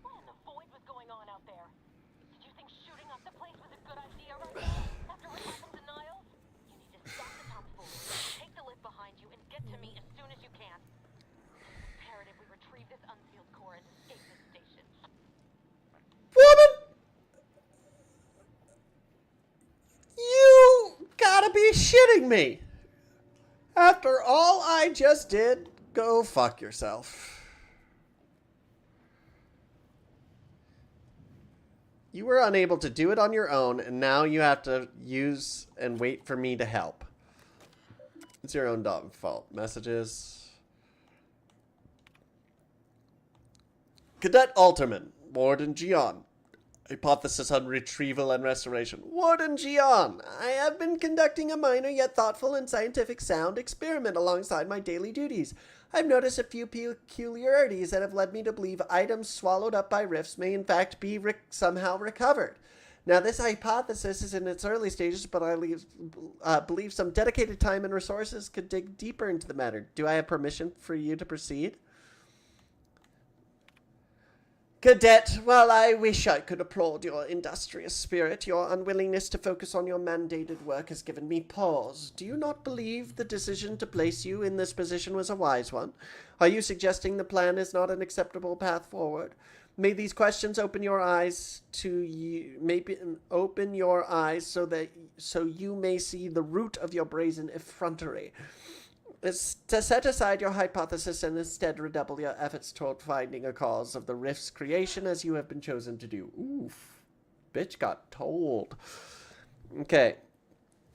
What in the void was going on out there? Did you think shooting up the place was a good idea right now? After what happened to Niles? You need to stop the tomfoolery, take the lift behind you, and get to me as soon as you can. It's imperative we retrieve this unsealed core and escape this station. Woman! You gotta be shitting me! After all I just did, go fuck yourself. You were unable to do it on your own, and now you have to use and wait for me to help. It's your own dumb fault. Messages. Cadet Alterman, Warden Gian. Hypothesis on retrieval and restoration. Warden Gian, I have been conducting a minor yet thoughtful and scientific sound experiment alongside my daily duties. I've noticed a few peculiarities that have led me to believe items swallowed up by rifts may in fact be somehow recovered. Now, this hypothesis is in its early stages, but I believe some dedicated time and resources could dig deeper into the matter. Do I have permission for you to proceed? Cadet, while I wish I could applaud your industrious spirit, your unwillingness to focus on your mandated work has given me pause. Do you not believe the decision to place you in this position was a wise one? Are you suggesting the plan is not an acceptable path forward? May these questions open your eyes to you, maybe open your eyes so you may see the root of your brazen effrontery. Is to set aside your hypothesis and instead redouble your efforts toward finding a cause of the rift's creation as you have been chosen to do. Oof. Bitch got told. Okay.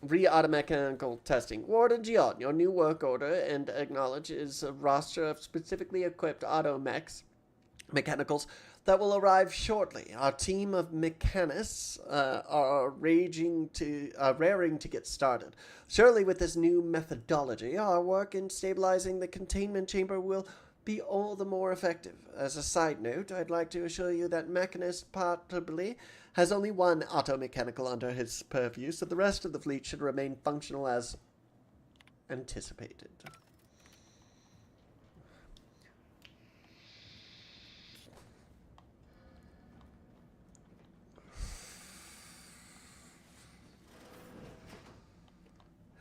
Re-automechanical testing. Warden Gian, your new work order and acknowledge is a roster of specifically equipped auto mechanicals that will arrive shortly. Our team of mechanists are raring to get started. Surely with this new methodology, our work in stabilizing the containment chamber will be all the more effective. As a side note, I'd like to assure you that Mechanist Portably has only one auto-mechanical under his purview, so the rest of the fleet should remain functional as anticipated.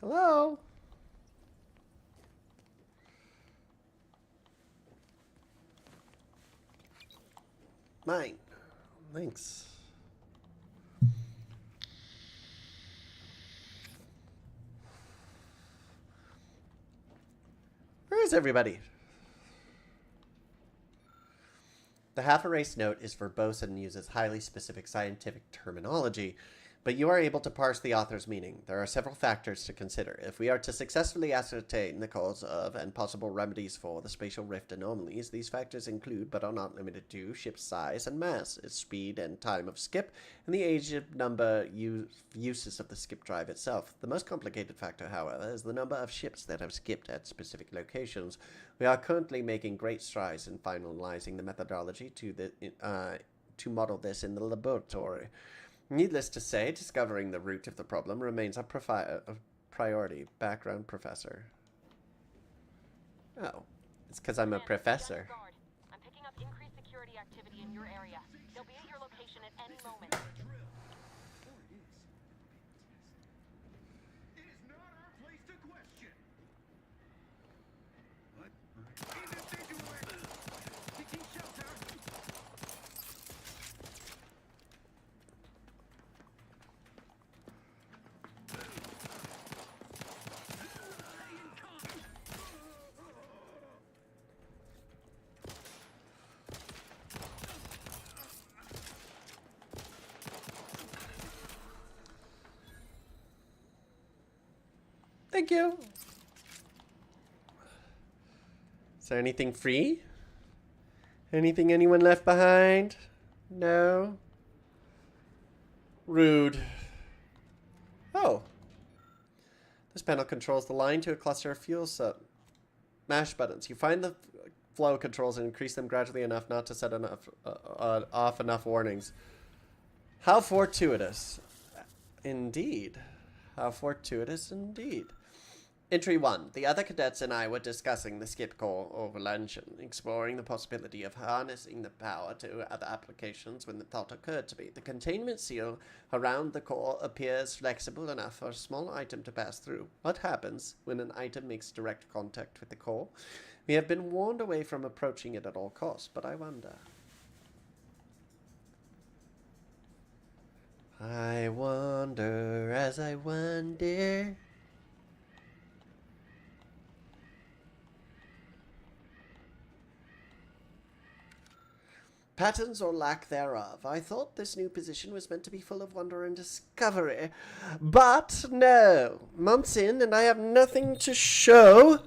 Hello? Mine. Thanks. Where is everybody? The half-erased note is verbose and uses highly specific scientific terminology, but you are able to parse the author's meaning. There are several factors to consider. If we are to successfully ascertain the cause of and possible remedies for the spatial rift anomalies, these factors include, but are not limited to, ship size and mass, its speed and time of skip, and the age and number uses of the skip drive itself. The most complicated factor, however, is the number of ships that have skipped at specific locations. We are currently making great strides in finalizing the methodology to model this in the laboratory. Needless to say, discovering the root of the problem remains a priority. Background professor. Oh, it's because I'm a professor. I'm picking up increased security activity in your area. They'll be at your location at any moment. It is not our place to question. What? Individually. Taking shelter. Thank you. Is there anything free? Anything anyone left behind? No? Rude. Oh. This panel controls the line to a cluster of fuel mash buttons. You find the flow controls and increase them gradually enough not to set off enough warnings. How fortuitous. Indeed. How fortuitous indeed. Entry 1. The other cadets and I were discussing the skip core over luncheon, exploring the possibility of harnessing the power to other applications when the thought occurred to me. The containment seal around the core appears flexible enough for a small item to pass through. What happens when an item makes direct contact with the core? We have been warned away from approaching it at all costs, but I wonder. I wonder as I wonder. Patterns or lack thereof. I thought this new position was meant to be full of wonder and discovery. But no. Months in and I have nothing to show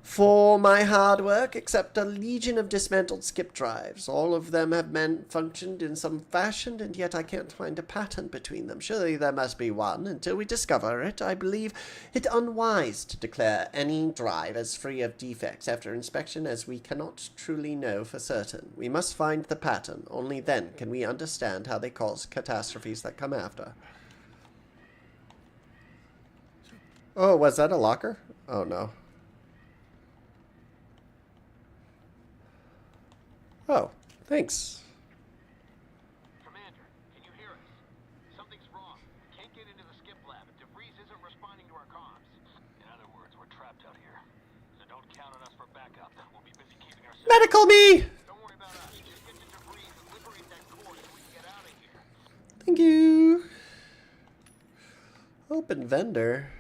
for my hard work except a legion of dismantled skip drives. All of them have functioned in some fashion, and yet I can't find a pattern between them. Surely there must be one. Until we discover it, I believe it unwise to declare any drive as free of defects after inspection, as we cannot truly know for certain. We must find the pattern. Only then can we understand how they cause catastrophes that come after. Oh, was that a locker? Oh, no. Oh, thanks. Commander, can you hear us? Something's wrong. We can't get into the skip lab. DeVries isn't responding to our comms. In other words, we're trapped out here. So don't count on us for backup. We'll be busy keeping ourselves. Medical me! Don't worry about us. Just get to DeVries and liberate that core so we can get out of here. Thank you. Open vendor.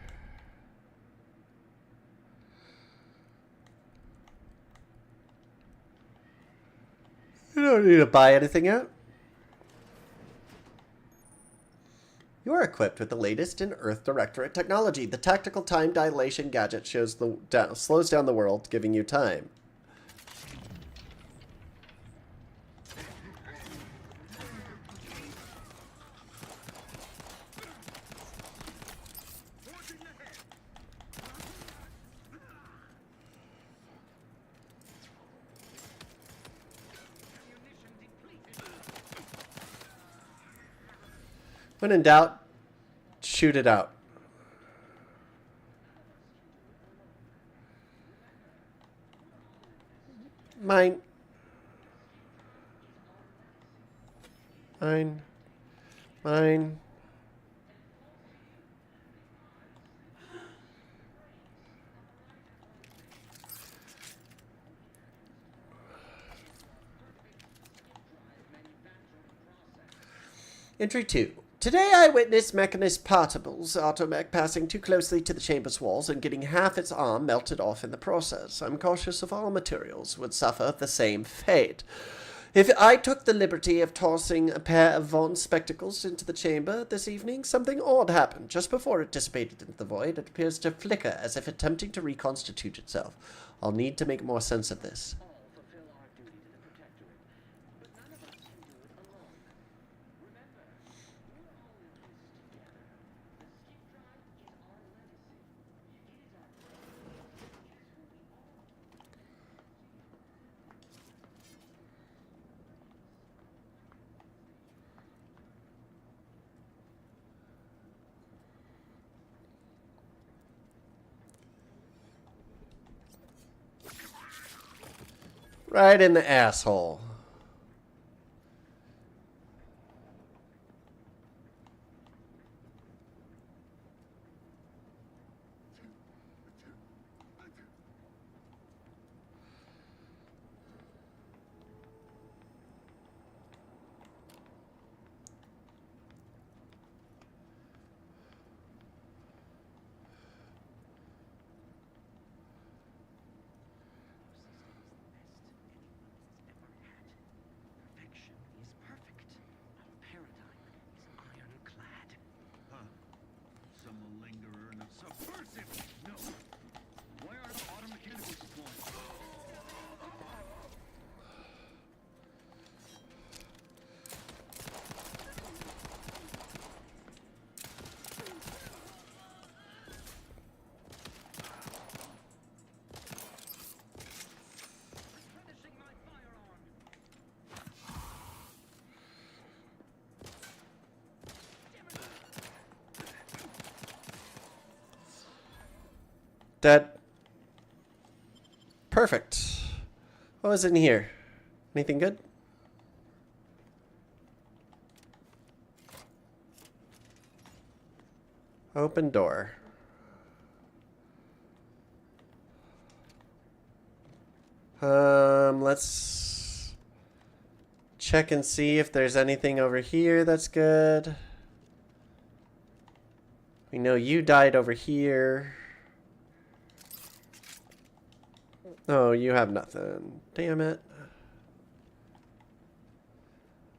You don't need to buy anything out. You are equipped with the latest in Earth Directorate technology. The tactical time dilation gadget slows down the world, giving you time. When in doubt, shoot it out. Mine. Mine. Mine. Entry 2. Today I witnessed Mechanist Partable's automech passing too closely to the chamber's walls and getting half its arm melted off in the process. I'm cautious of all materials would suffer the same fate. If I took the liberty of tossing a pair of Vaughn's spectacles into the chamber this evening, something odd happened. Just before it dissipated into the void, it appears to flicker as if attempting to reconstitute itself. I'll need to make more sense of this. Right in the asshole. Perfection is perfect. Our paradigm is ironclad. Huh. Some lingerer and a subversive. No. Why aren't auto mechanicals deployed? Replenishing my firearm. That. Perfect. What was in here? Anything good? Open door. Let's check and see if there's anything over here that's good. We know you died over here. Oh, you have nothing. Damn it.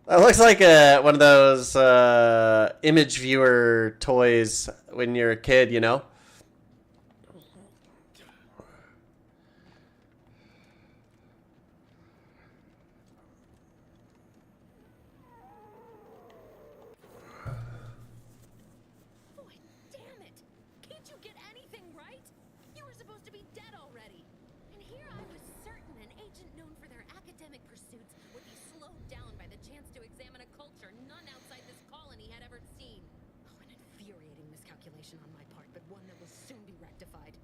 That looks like one of those image viewer toys when you're a kid, you know? Boy, damn it! Can't you get anything right? You were supposed to be dead already. And here I was certain an agent known for their academic pursuits would be slowed down by the chance to examine a culture none outside this colony had ever seen. Oh, an infuriating miscalculation on my part, but one that will soon be rectified.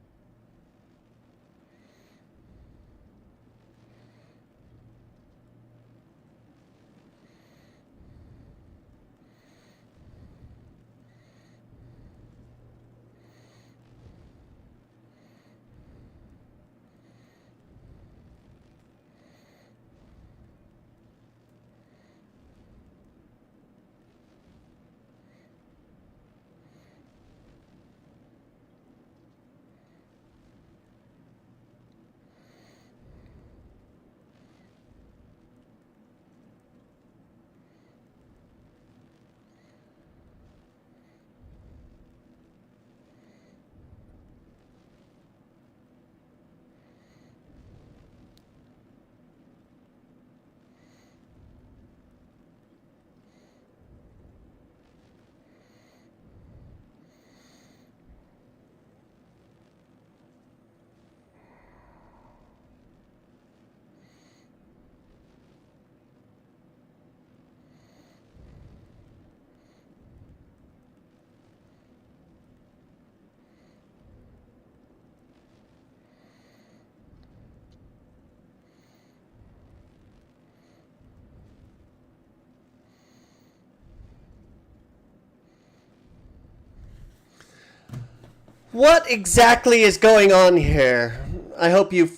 What exactly is going on here? I hope you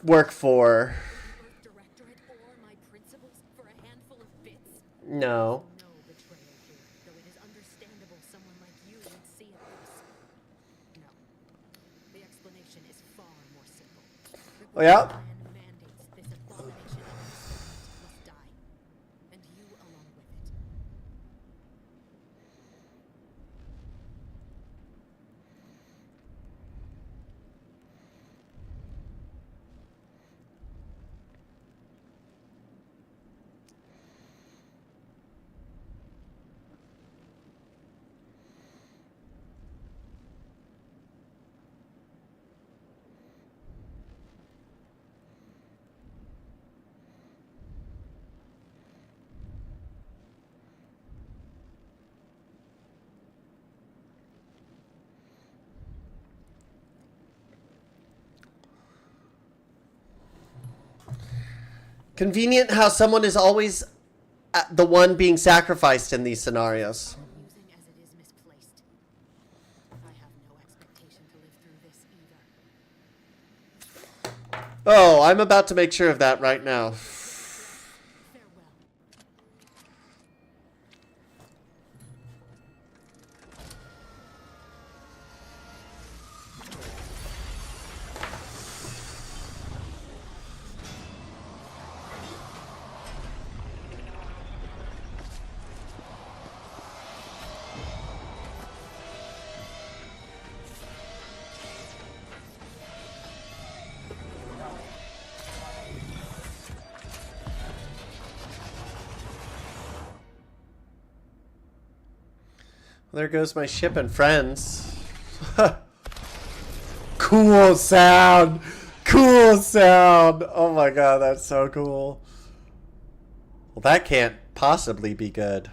work for... Earth Directorate or my principals for a handful of bits? No. No betrayal here, though it is understandable someone like you would see it this. No. The explanation is far more simple. The Oh, yeah? plan mandates this abomination of an experiment must die. And you along with it. Convenient how someone is always the one being sacrificed in these scenarios. Amusing as it is misplaced. I have no expectation to live through this either. Oh, I'm about to make sure of that right now. Farewell. There goes my ship and friends. Cool sound. Cool sound. Oh my god, that's so cool. Well, that can't possibly be good.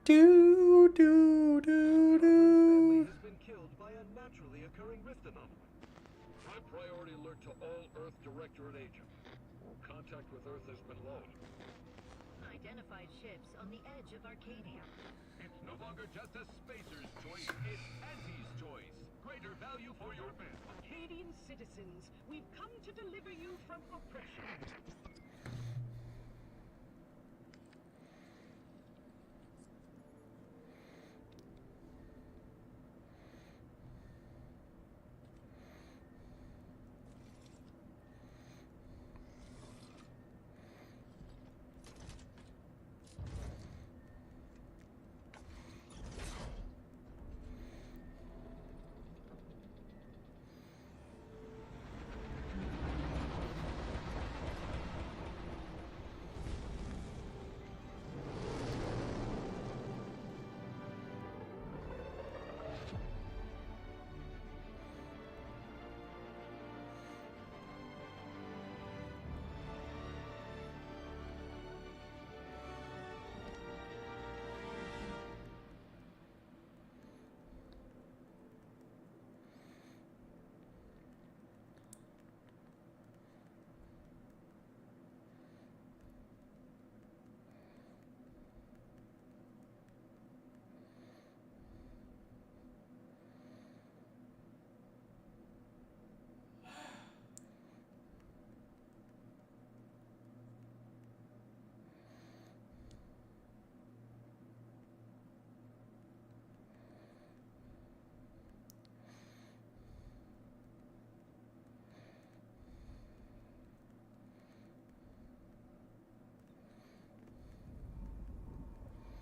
Do, do, do, do. has been killed by a naturally occurring rift anomaly. High priority alert to all Earth Directorate agents. Contact with Earth has been low. Identified ships on the edge of Arcadia. It's no longer just a spacer's choice, it's Auntie's choice. Greater value for your men. Arcadian citizens, we've come to deliver you from oppression.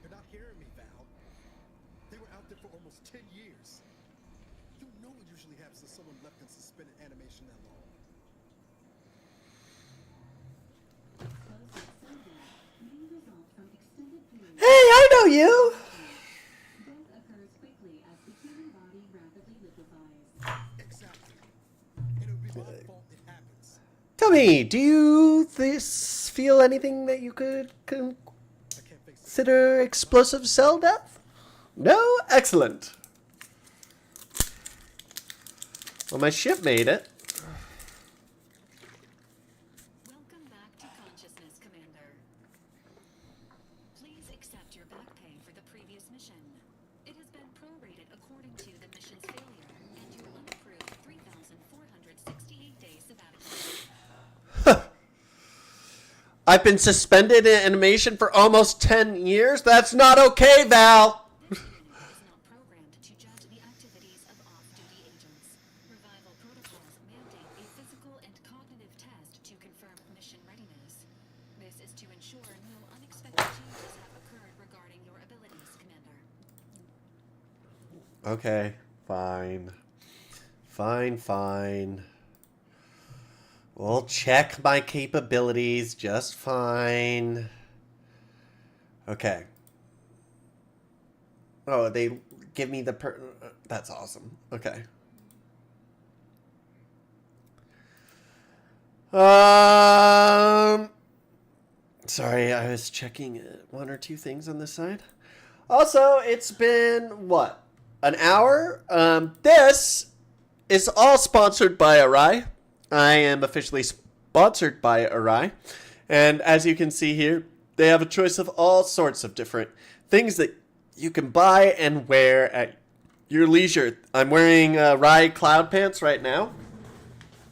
You're not hearing me, Val. They were out there for almost 10 years. You know what usually happens to someone left in suspended animation that long. Hey, I know you. Exactly. And it would be my fault it happens. Tell me, do you feel anything that you could I can't face it. consider explosive cell death? No? Excellent. Well, my ship made it. received your back pay for the previous mission. It has been prorated according to the mission's failure and your unapproved 3,468 days sabbatical. I've been suspended in animation for almost 10 years? That's not okay, Val! This unit is not programmed to judge the activities of off-duty agents. Revival protocols mandate a physical and cognitive test to confirm mission readiness. This is to ensure no unexpected changes have occurred regarding your abilities, Commander. Okay, fine. Fine. We'll check my capabilities just fine. Okay. Oh, they give me the that's awesome. Okay. Sorry, I was checking one or two things on this side. Also, it's been what? An hour? This is all sponsored by Arai. I am officially sponsored by Arai. And as you can see here, they have a choice of all sorts of different things that you can buy and wear at your leisure. I'm wearing Arai Cloud Pants right now.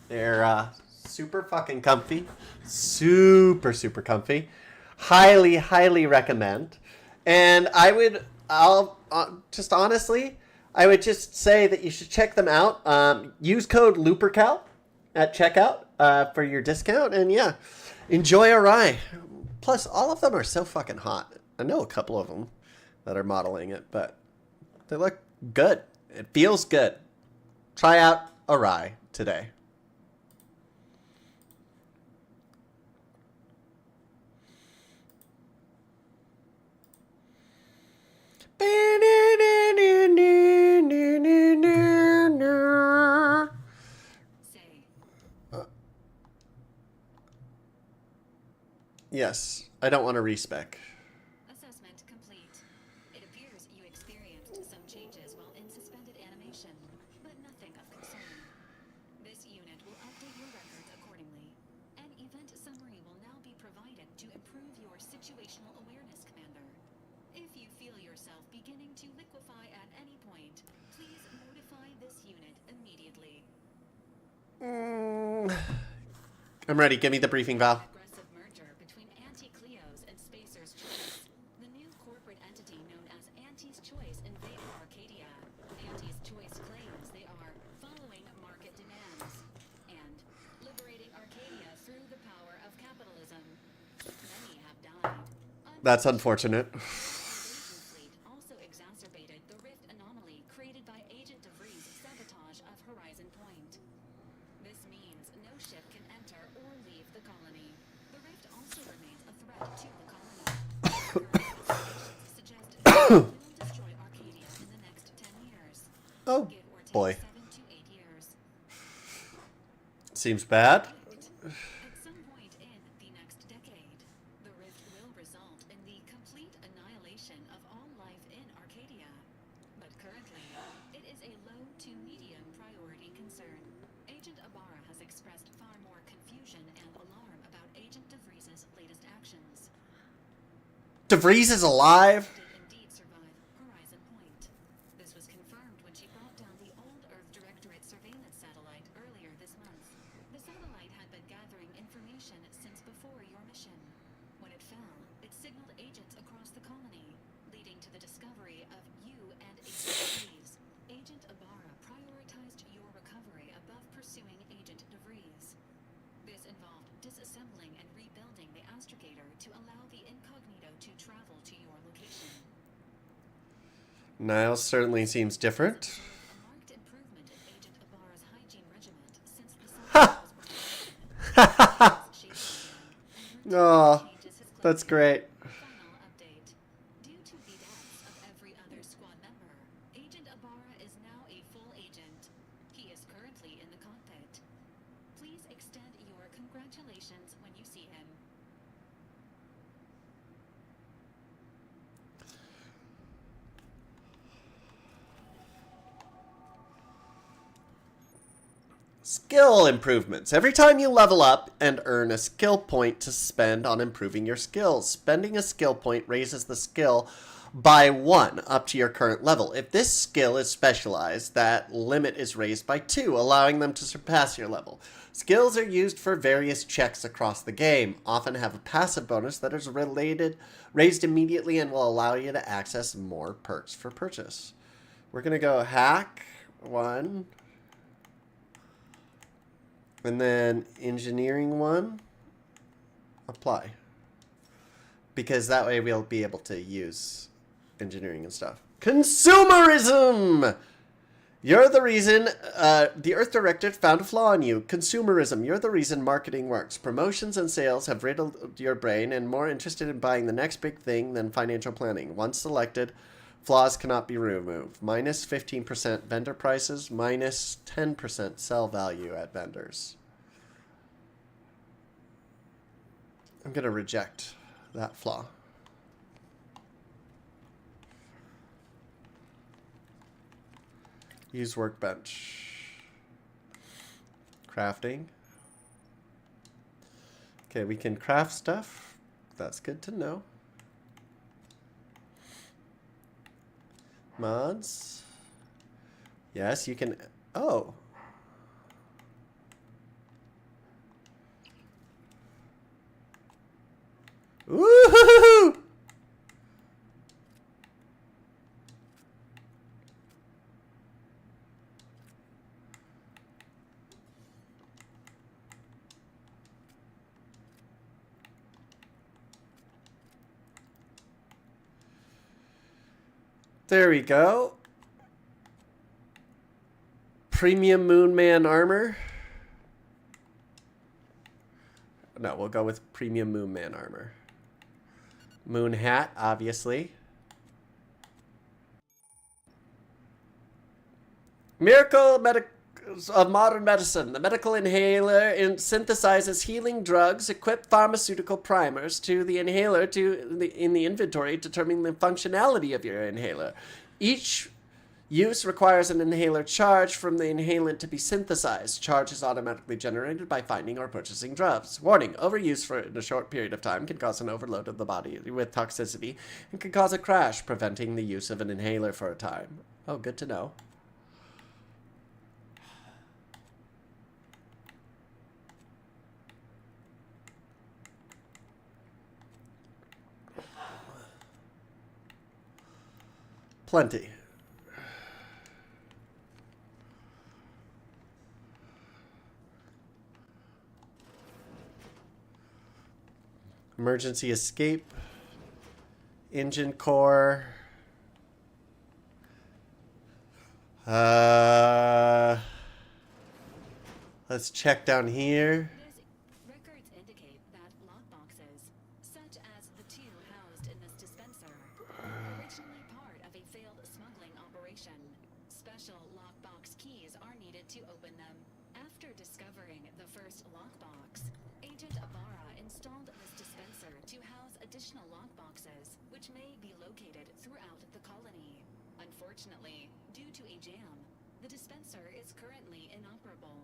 They're super fucking comfy. Super comfy. Highly recommend. And I'll just honestly, I would just say that you should check them out. Use code LooperCal at checkout for your discount. And yeah, enjoy Arai. Plus, all of them are so fucking hot. I know a couple of them that are modeling it, but they look good. It feels good. Try out Arai today. Yes, I don't want to respec. Assessment complete. It appears you experienced some changes while in suspended animation, but nothing of concern. This unit will update your records accordingly. An event summary will now be provided to improve your situational awareness, Commander. If you feel yourself beginning to liquefy at any point, please notify this unit immediately. I'm ready. Give me the briefing, Val. Aggressive merger between Anti-Cleos and Spacer's Choice. The new corporate entity known as Anti's Choice invaded Arcadia. Anti's Choice claims they are following market demands and liberating Arcadia through the power of capitalism. Many have died. That's unfortunate. The invasion fleet also exacerbated the rift anomaly created by Agent DeVries' sabotage of Horizon Point. This means no ship can enter or leave the colony. The rift also remains a threat to the colony. Current suggest that it will destroy Arcadia in the next 10 years. Oh, Give or take boy. 7 to 8 years. Seems bad. At some point in the next decade, the rift will result in the complete annihilation of all life in Arcadia. But currently, it is a low to medium priority concern. Agent Ibarra has expressed far more confusion and alarm about Agent DeVries' latest actions. DeVries is alive. Did indeed survive Horizon Point. This was confirmed when she brought down the old Earth Directorate surveillance satellite earlier this month. The satellite had been gathering information since before your mission. When it fell, it signaled agents across the colony, leading to the discovery of you and Agent DeVries. Agent Ibarra prioritized your recovery above pursuing Agent DeVries. This involved disassembling and rebuilding the astrogator to allow the incognito to travel to your location. Niles certainly seems different. A marked improvement in Agent Ibarra's hygiene regiment since the satellite was brought Oh, that's great. Final update. Due to the deaths of every other squad member, Agent Ibarra is now a full agent. He is currently in the cockpit. Please extend your congratulations when you see him. Skill improvements. Every time you level up and earn a skill point to spend on improving your skills. Spending a skill point raises the skill by 1 up to your current level. If this skill is specialized, that limit is raised by 2, allowing them to surpass your level. Skills are used for various checks across the game, often have a passive bonus that is raised immediately and will allow you to access more perks for purchase. We're going to go hack 1. And then engineering 1, apply. Because that way we'll be able to use engineering and stuff. Consumerism! You're the reason the Earth Directorate found a flaw in you. Consumerism. You're the reason marketing works. Promotions and sales have riddled your brain and more interested in buying the next big thing than financial planning. Once selected, flaws cannot be removed. Minus 15% vendor prices, minus 10% sell value at vendors. I'm going to reject that flaw. Use workbench. Crafting. Okay, we can craft stuff. That's good to know. Mods. Yes, you can. Oh. Woohoo! There we go. Premium Moonman armor. No, we'll go with Premium Moonman armor. Moon hat, obviously. Miracle of modern medicine. The medical inhaler synthesizes healing drugs, equip pharmaceutical primers to the inhaler in the inventory, determining the functionality of your inhaler. Each use requires an inhaler charge from the inhalant to be synthesized. Charge is automatically generated by finding or purchasing drugs. Warning, overuse for a short period of time can cause an overload of the body with toxicity and can cause a crash, preventing the use of an inhaler for a time. Oh, good to know. Plenty. Emergency escape. Engine core. Let's check down here. Records indicate that lockboxes, such as the 2 housed in this dispenser, were originally part of a failed smuggling operation. Special lockbox keys are needed to open them. After discovering the first lockbox, Agent Ibarra installed this dispenser to house additional lockboxes, which may be located throughout the colony. Unfortunately, due to a jam, the dispenser is currently inoperable.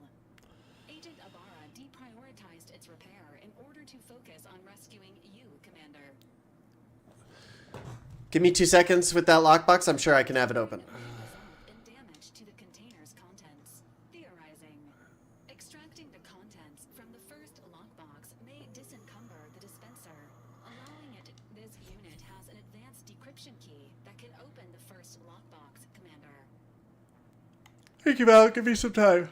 Agent Ibarra deprioritized its repair in order to focus on rescuing you, Commander. Give me 2 seconds with that lockbox. I'm sure I can have it open. In damage to the container's contents. Theorizing. Extracting the contents from the first lockbox may disencumber the dispenser, allowing it. This unit has an advanced decryption key that can open the first lockbox, Commander. Thank you, Val. Give me some time.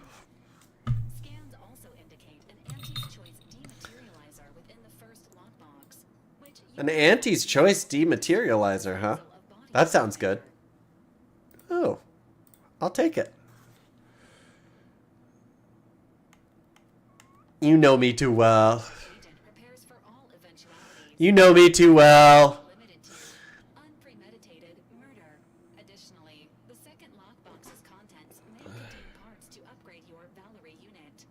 Scans also indicate an Auntie's Choice dematerializer within the first lockbox, which An Auntie's Choice dematerializer, huh? That sounds good. Oh, I'll take it. You know me too well. agent prepares for all eventualities. You know me too well. Limited to unpremeditated murder. Additionally, the second lockbox's contents may contain parts to upgrade your Valerie unit.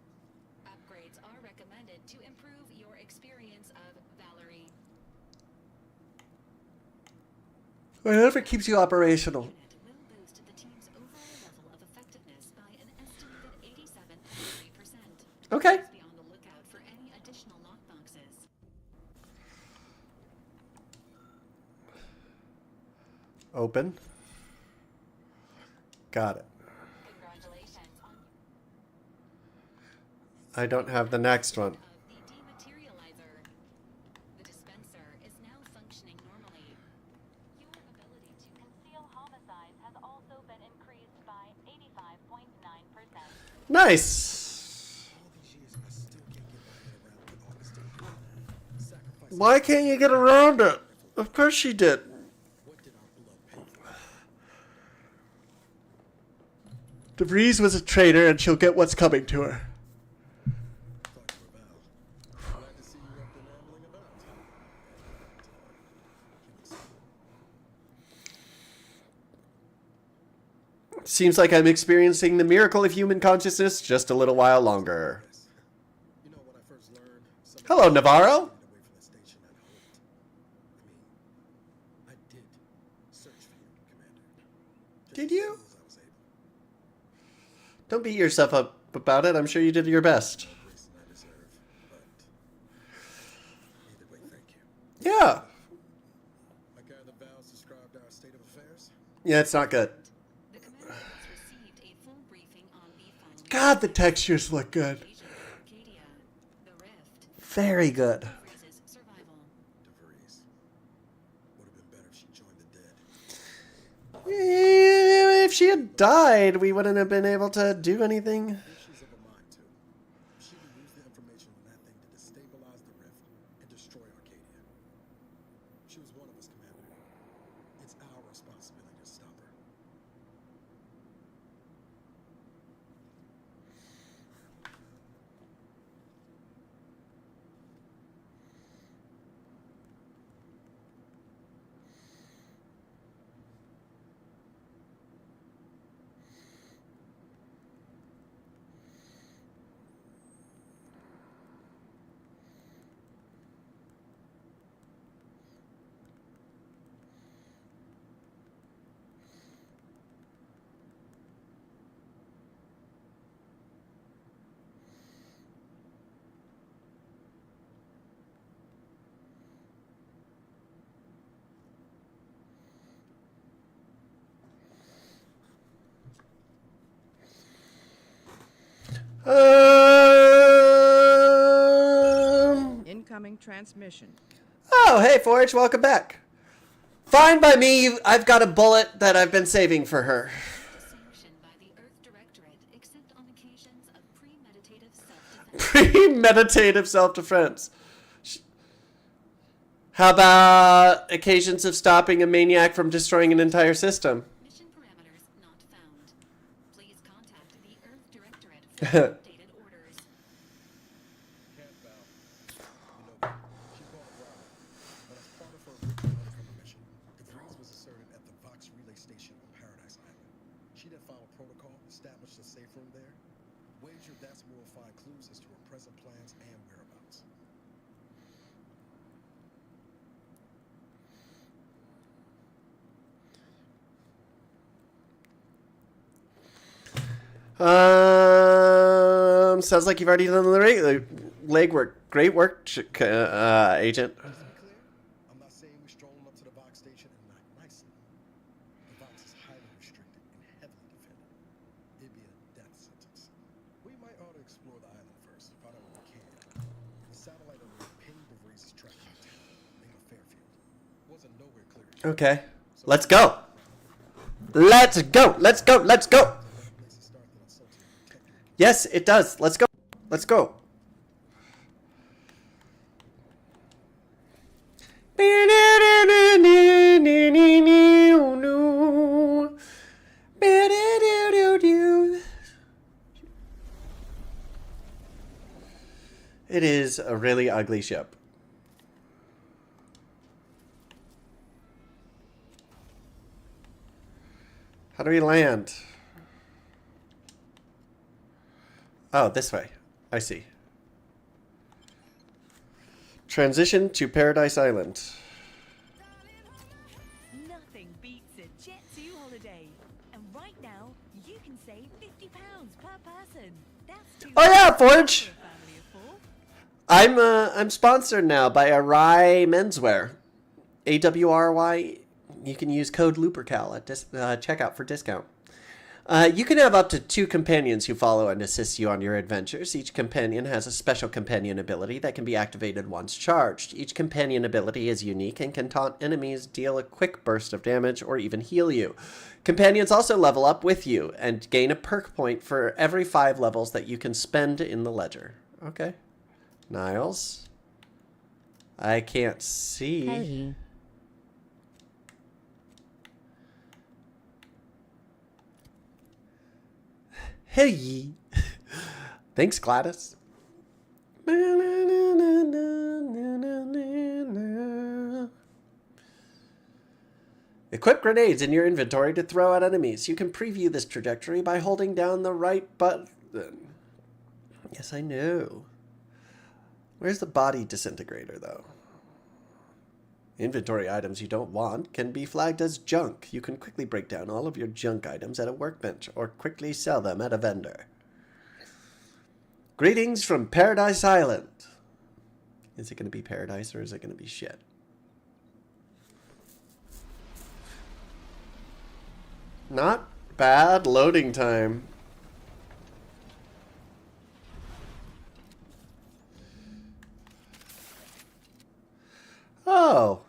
Upgrades are recommended to improve your experience of Valerie. Whatever keeps you operational. Unit will boost the team's overall level of effectiveness by an estimated 87.3%. Open. Got it. Congratulations on I don't have the next one. of the dematerializer. The dispenser is now functioning normally. Your ability to conceal homicides has also been increased by 85.9%. Nice. All these years, I still can't get my head around what Augustine did. Sacrificing Why can't you get around it? Of course she did. what did our blood pay for? DeVries was a traitor, and she'll get what's coming to her. Thought you were Val. Glad to see you up and ambling about. Seems like I'm experiencing the miracle of human consciousness just a little while longer. You know, when I first learned some Hello, Navarro. away from the station at Holt. I did search for you, Commander. Just Did as you? soon as I was able. Don't beat yourself up about it. I'm sure you did your best. Grace and I deserve, but either way, thank you. Yeah. I gather Val's described our state of affairs. Yeah, it's not good. The commander has received a full briefing on the final God, the textures look good. invasion of Arcadia, the Rift, Very good. DeVries' survival. DeVries. Would have been better if she joined the dead. If she had died, we wouldn't have been able to do anything. If she's of a mind to, she can use the information from that thing to destabilize the Rift and destroy Arcadia. She was one of us, Commander. It's our responsibility to stop her. Incoming transmission. Oh, hey, Forge, welcome back. Fine by me. I've got a bullet that I've been saving for her. Sanctioned by the Earth Directorate, except on occasions of premeditative self-defense. Premeditative self-defense. How about occasions of stopping a maniac from destroying an entire system? Mission parameters not found. Please contact the Earth Directorate for updated orders. Can't Val. You know, she called a while, but as part of her original undercover mission, DeVries was asserted at the Vox Relay Station on Paradise Island. She then filed a protocol, established a safe room there. Wager that's where we'll find clues as to her present plans and whereabouts. Sounds like you've already done the legwork. Great work, Agent. Just to be clear, I'm not saying we're strolling up to the Vox station and not nicely. The Vox is highly restricted and heavily defended. It'd be a death sentence. We might ought to explore the island first, find out what we can. The satellite alert pinged DeVries' tracking town, named Fairfield. Wasn't nowhere clear. Okay. Let's go. Let's go. Let's go. Let's go. Place to start that unsalted and protect your Yes, it does. Let's go. Let's go. It is a really ugly ship. How do we land? Oh, this way. I see. Transition to Paradise Island. Nothing beats a Jet2 holiday. And right now, you can save £50 per person. That's too Oh yeah, much Forge! for a family of four. I'm sponsored now by Arai Menswear. AWRY. You can use code Lupercal at checkout for discount. You can have up to 2 companions who follow and assist you on your adventures. Each companion has a special companion ability that can be activated once charged. Each companion ability is unique and can taunt enemies, deal a quick burst of damage, or even heal you. Companions also level up with you and gain a perk point for every 5 levels that you can spend in the ledger. Okay. Niles. I can't see. Hey. Hey. Thanks, Gladys. Equip grenades in your inventory to throw at enemies. You can preview this trajectory by holding down the right button. Yes, I know. Where's the body disintegrator, though? Inventory items you don't want can be flagged as junk. You can quickly break down all of your junk items at a workbench or quickly sell them at a vendor. Greetings from Paradise Island. Is it going to be paradise or is it going to be shit? Not bad loading time. Oh.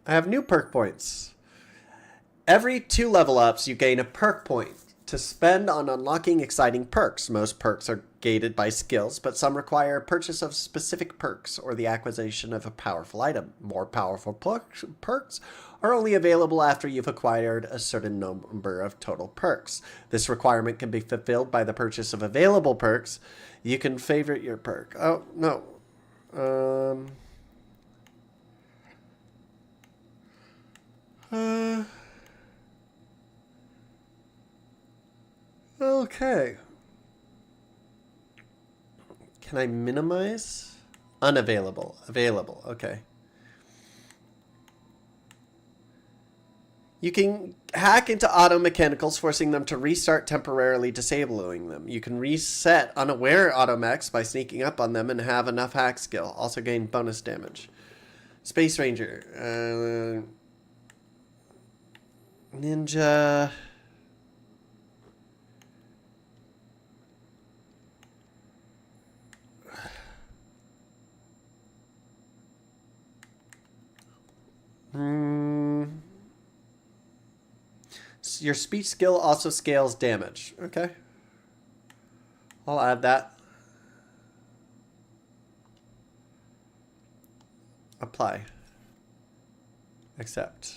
I have new perk points. Every 2 level ups, you gain a perk point to spend on unlocking exciting perks. Most perks are gated by skills, but some require purchase of specific perks or the acquisition of a powerful item. More powerful perks are only available after you've acquired a certain number of total perks. This requirement can be fulfilled by the purchase of available perks. You can favorite your perk. Oh, no. Okay. Can I minimize? Unavailable. Available. Okay. You can hack into auto mechanicals, forcing them to restart, temporarily disabling them. You can reset unaware automechs by sneaking up on them and have enough hack skill. Also gain bonus damage. Space Ranger. Ninja. Your speech skill also scales damage. Okay. I'll add that. Apply. Accept.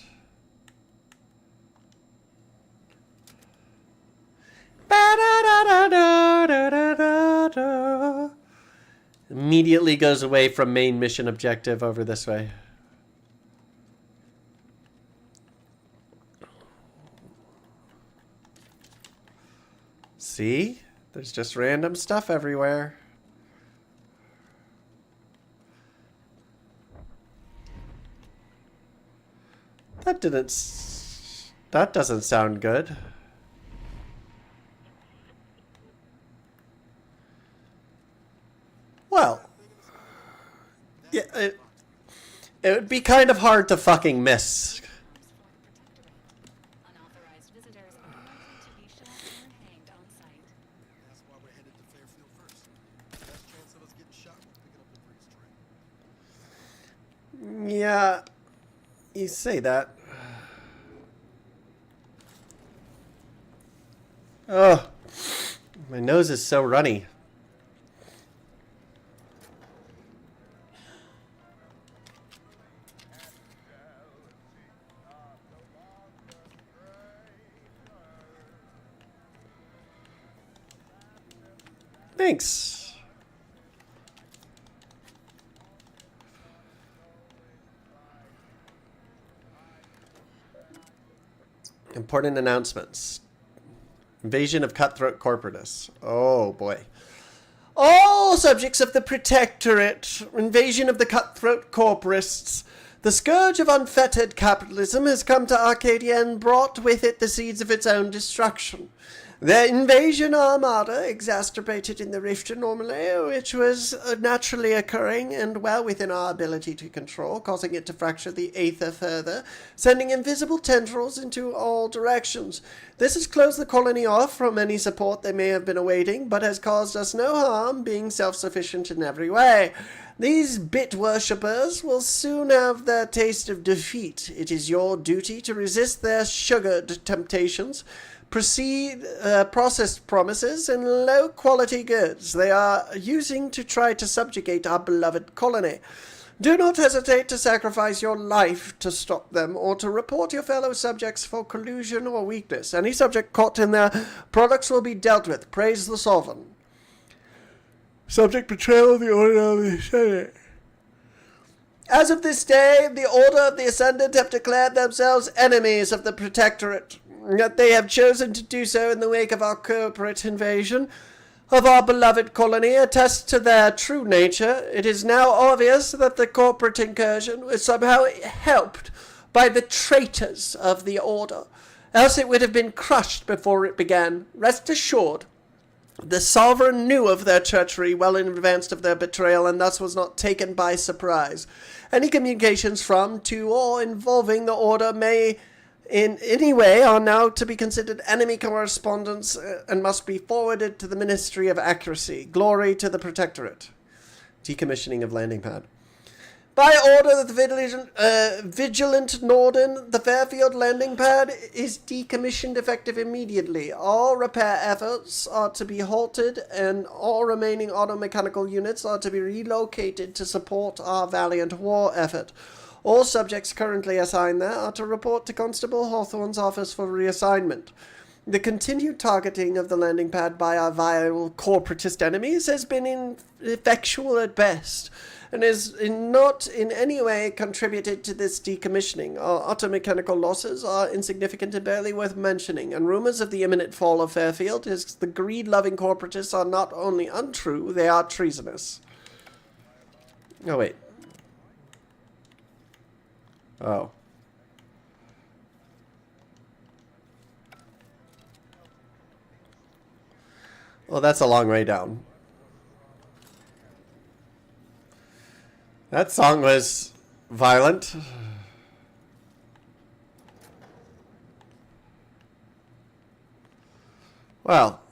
Immediately goes away from main mission objective over this way. See? There's just random stuff everywhere. That doesn't sound good. Well, yeah, it would be kind of hard to fucking miss. Unauthorized visitors are likely to be shot or hanged on site. That's why we're headed to Fairfield first. Best chance of us getting shot, picking up the freeze train. Yeah, you say that. Oh, my nose is so runny. Thanks. Important announcements. Invasion of cutthroat corporatists. Oh boy. All subjects of the Protectorate. Invasion of the cutthroat corporatists. The scourge of unfettered capitalism has come to Arcadia and brought with it the seeds of its own destruction. The invasion armada exacerbated in the rift anomaly, which was naturally occurring and well within our ability to control, causing it to fracture the aether further, sending invisible tendrils into all directions. This has closed the colony off from any support they may have been awaiting, but has caused us no harm, being self-sufficient in every way. These bit worshippers will soon have their taste of defeat. It is your duty to resist their sugared temptations, processed promises, and low-quality goods they are using to try to subjugate our beloved colony. Do not hesitate to sacrifice your life to stop them, or to report your fellow subjects for collusion or weakness. Any subject caught in their products will be dealt with. Praise the Sovereign. Subject betrayal of the Order of the Senate. As of this day, the Order of the Ascendant have declared themselves enemies of the Protectorate. Yet they have chosen to do so in the wake of our corporate invasion of our beloved colony attests to their true nature. It is now obvious that the corporate incursion was somehow helped by the traitors of the Order, else it would have been crushed before it began. Rest assured, the Sovereign knew of their treachery well in advance of their betrayal, and thus was not taken by surprise. Any communications from, to, or involving the Order may in any way are now to be considered enemy correspondence and must be forwarded to the Ministry of Accuracy. Glory to the Protectorate. Decommissioning of landing pad. By order of the Vigilant Norden, the Fairfield landing pad is decommissioned effective immediately. All repair efforts are to be halted, and all remaining automechanical units are to be relocated to support our valiant war effort. All subjects currently assigned there are to report to Constable Hawthorne's office for reassignment. The continued targeting of the landing pad by our vile corporatist enemies has been ineffectual at best, and has not in any way contributed to this decommissioning. Our automechanical losses are insignificant and barely worth mentioning, and rumors of the imminent fall of Fairfield as the greed-loving corporatists are not only untrue, they are treasonous. Oh, wait. Oh. Well, that's a long way down. That song was violent. Well.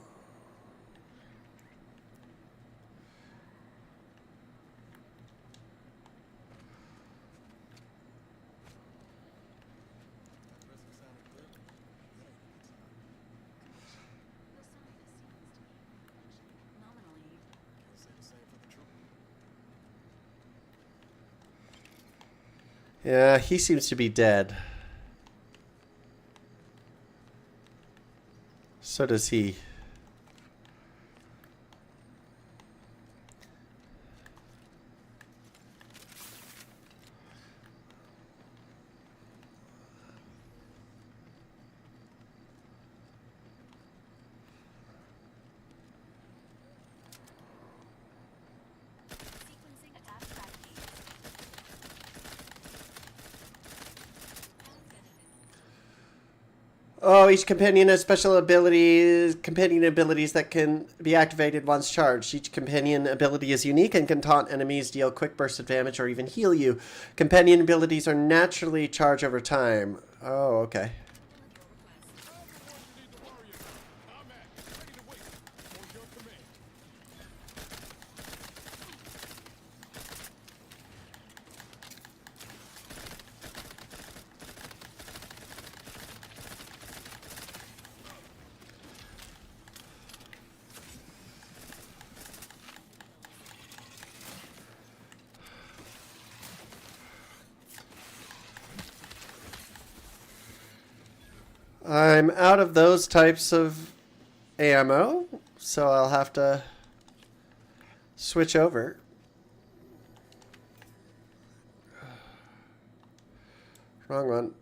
Yeah, he seems to be dead. So does he. Oh, each companion has special abilities, companion abilities that can be activated once charged. Each companion ability is unique and can taunt enemies, deal quick bursts of damage, or even heal you. Companion abilities are naturally charged over time. Oh, okay. I'm out of those types of ammo, so I'll have to switch over. Wrong one.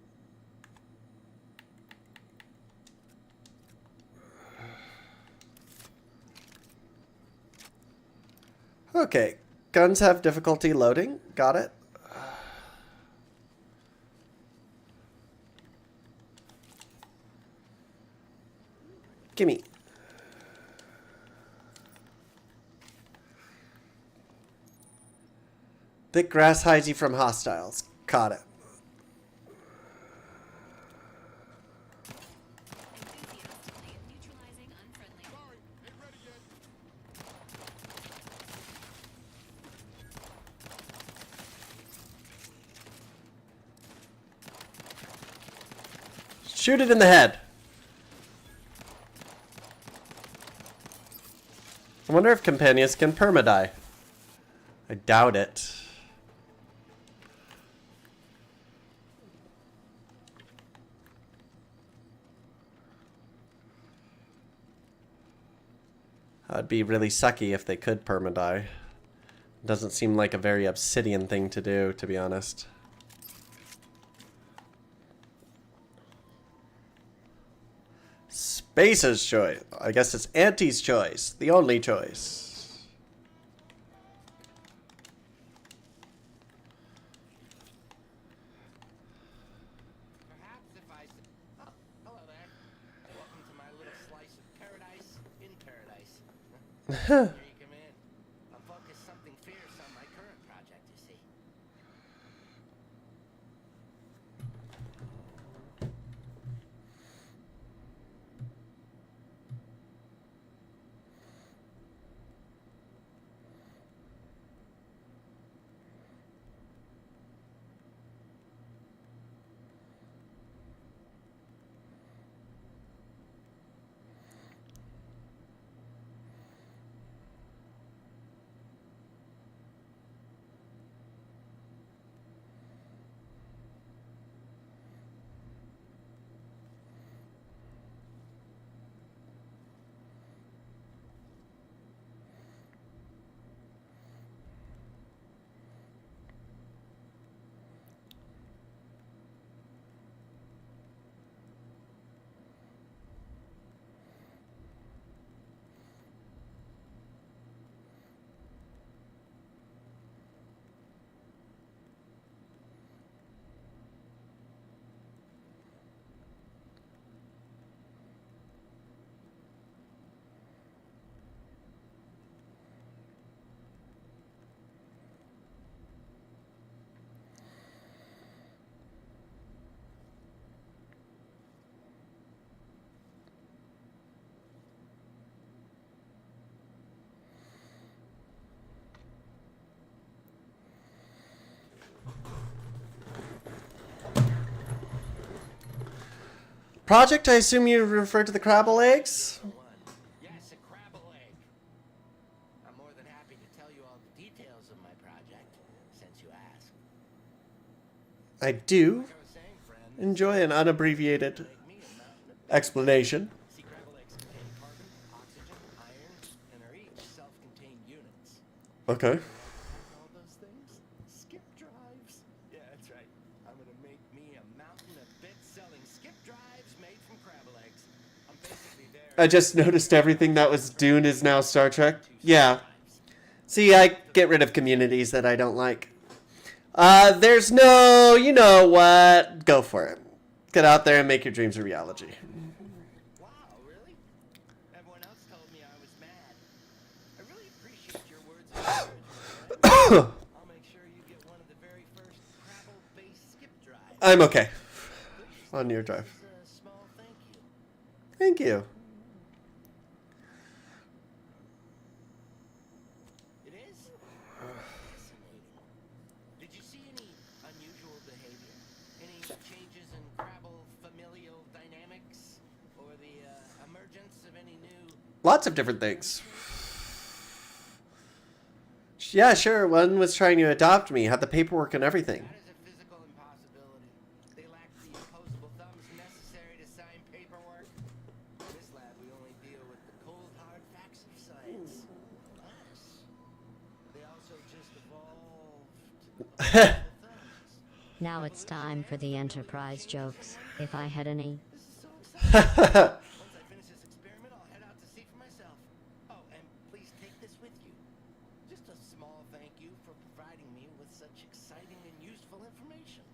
Okay, guns have difficulty loading. Got it. Gimme. Thick grass hides you from hostiles. Caught it. Enthusiastically neutralizing unfriendly. Sorry, ain't ready yet. Shoot it in the head. I wonder if companions can permadie. I doubt it. That'd be really sucky if they could permadie. Doesn't seem like a very Obsidian thing to do, to be honest. Space's choice. I guess it's Auntie's choice. The only choice. Perhaps if I s- Oh, hello there. Welcome to my little slice of paradise in paradise. Here you come in. I'll focus something fierce on my current project, you see. Project, I assume you refer to the Crabble eggs? One. Yes, a crabble egg. I'm more than happy to tell you all the details of my project, since you asked. I do Like I was saying, friend, enjoy an unabbreviated make me a mountain of explanation. See, crabble eggs contain carbon, oxygen, iron, and are each self-contained units. Okay. All those things? Skip drives. Yeah, that's right. I'm gonna make me a mountain of bits selling skip drives made from crabble eggs. I'm basically there. I just noticed everything that was Dune is now Star Trek. Yeah. See, I get rid of communities that I don't like. There's no, you know what? Go for it. Get out there and make your dreams a reality. Wow, really? Everyone else told me I was mad. I really appreciate your words of encouragement. I'll make sure you get one of the very first crabble-based skip drives. I'm okay. On your drive. This is a small thank you. Thank you. It is? Fascinating. Did you see any unusual behavior? Any changes in crabble familial dynamics? Or the emergence of any new... Lots of different things. Yeah, sure. One was trying to adopt me, had the paperwork and everything. That is a physical impossibility. They lack the opposable thumbs necessary to sign paperwork. In this lab, we only deal with the cold, hard facts of science. Alas, they also just evolved opposable thumbs. Now it's time for the Enterprise jokes, if I had any. This is so exciting. Once I finish this experiment, I'll head out to see for myself. Oh, and please take this with you. Just a small thank you for providing me with such exciting and useful information.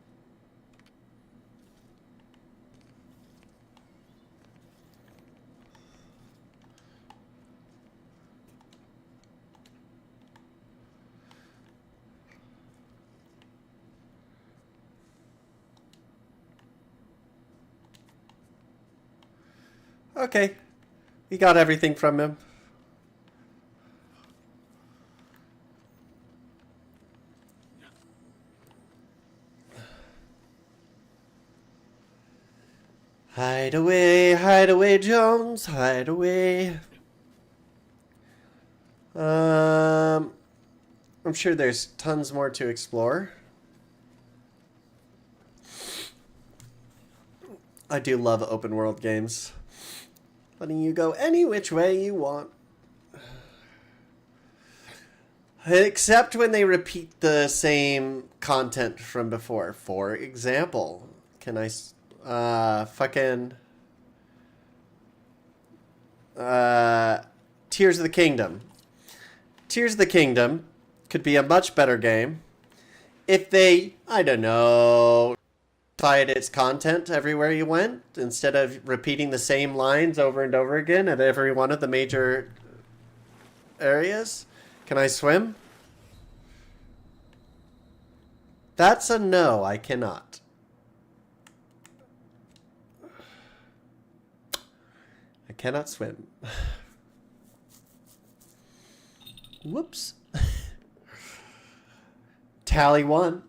Okay. We got everything from him. Hide away, Jones, hide away. I'm sure there's tons more to explore. I do love open world games. Letting you go any which way you want. Except when they repeat the same content from before. For example, can I... Tears of the Kingdom. Tears of the Kingdom could be a much better game if they, I don't know, modified its content everywhere you went instead of repeating the same lines over and over again at every one of the major areas. Can I swim? That's a no, I cannot. I cannot swim. Whoops. Tally 1.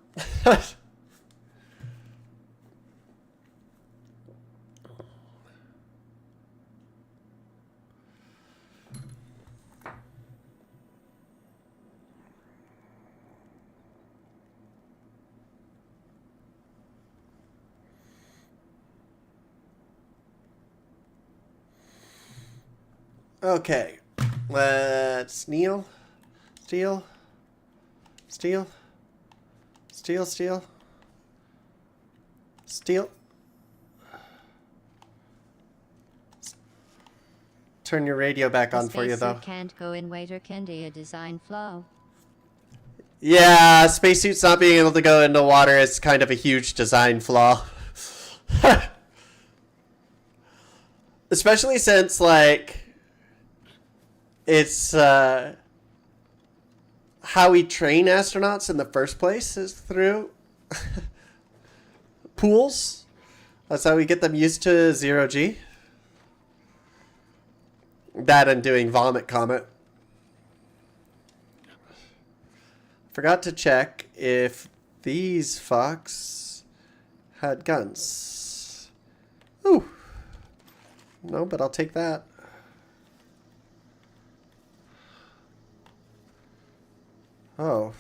Okay, let's steal. Turn your radio back on for you, though. Can't go in waiter candy, a design flaw. Yeah, spacesuits not being able to go into water is kind of a huge design flaw. Especially since, like... It's how we train astronauts in the first place is through pools. That's how we get them used to zero G. That and doing Vomit Comet. Forgot to check if these fucks had guns. Ooh. No, but I'll take that. Oh.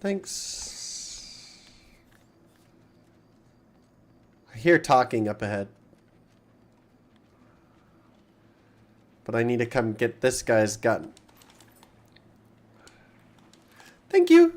Thanks. I hear talking up ahead. But I need to come get this guy's gun. Thank you.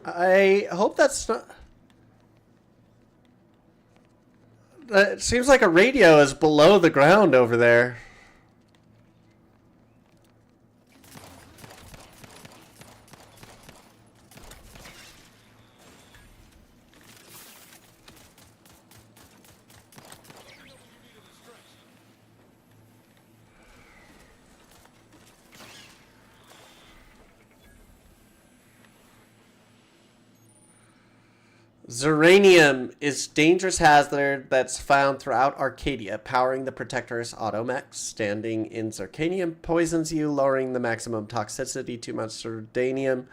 I hope that's not... It seems like a radio is below the ground over there. Zeranium is dangerous hazard that's found throughout Arcadia, powering the Protector's automechs. Standing in Zeranium poisons you, lowering the maximum toxicity. Too much Zeranium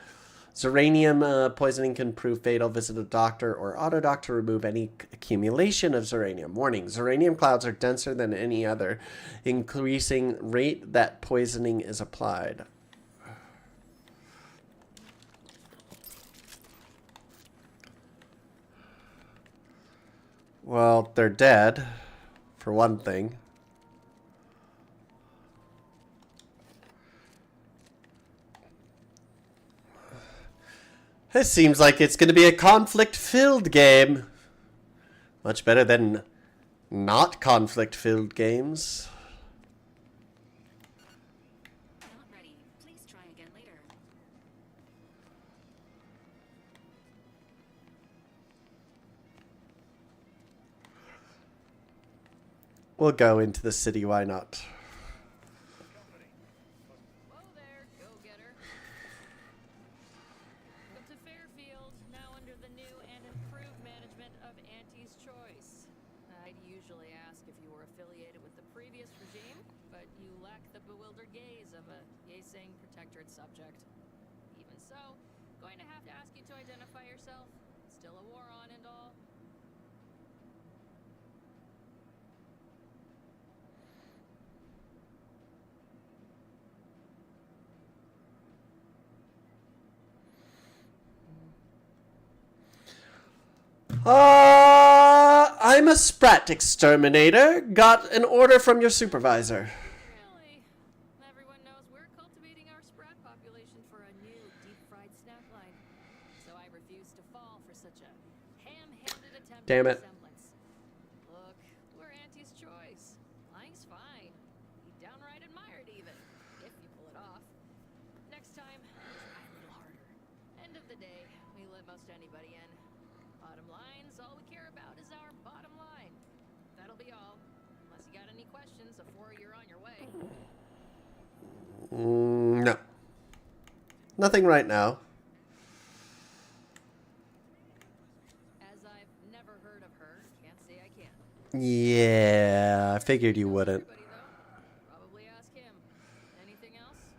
poisoning can prove fatal. Visit a doctor or autodoc to remove any accumulation of Zeranium. Warning, Zeranium clouds are denser than any other, increasing rate that poisoning is applied. Well, they're dead, for one thing. This seems like it's going to be a conflict-filled game. Much better than not conflict-filled games. Not ready. Please try again later. We'll go into the city, why not? Whoa there, go-getter. Welcome to Fairfield, now under the new and improved management of Auntie's Choice. I'd usually ask if you were affiliated with the previous regime, but you lack the bewildered gaze of a yay-saying protectorate subject. Even so, going to have to ask you to identify yourself. Still a war on and all. I'm a Sprat exterminator. Got an order from your supervisor. Really? Everyone knows we're cultivating our Sprat population for a new deep-fried snack line. So I refuse to fall for such a ham-handed attempt Damn at it. resemblance. Look, we're Auntie's Choice. Lying's fine. We downright admire it even, if you pull it off. Next time, try a little harder. End of the day, we let most anybody in. Bottom line's all we care about is our bottom line. That'll be all. Unless you got any questions before you're on your way. No. Nothing right now. As I've never heard of her, can't say I can. Yeah, I figured you wouldn't. Everybody though, probably ask him. Anything else?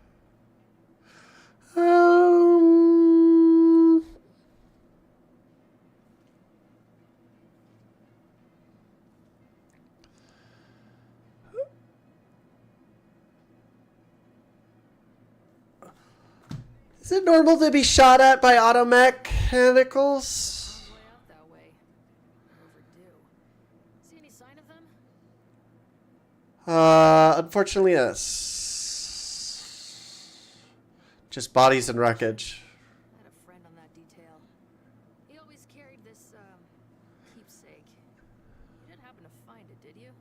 Is it normal to be shot at by automechanicals? Way out that way. Overdue. See any sign of them? Unfortunately, yes. Just bodies and wreckage. I had a friend on that detail. He always carried this, keepsake. You didn't happen to find it, did you?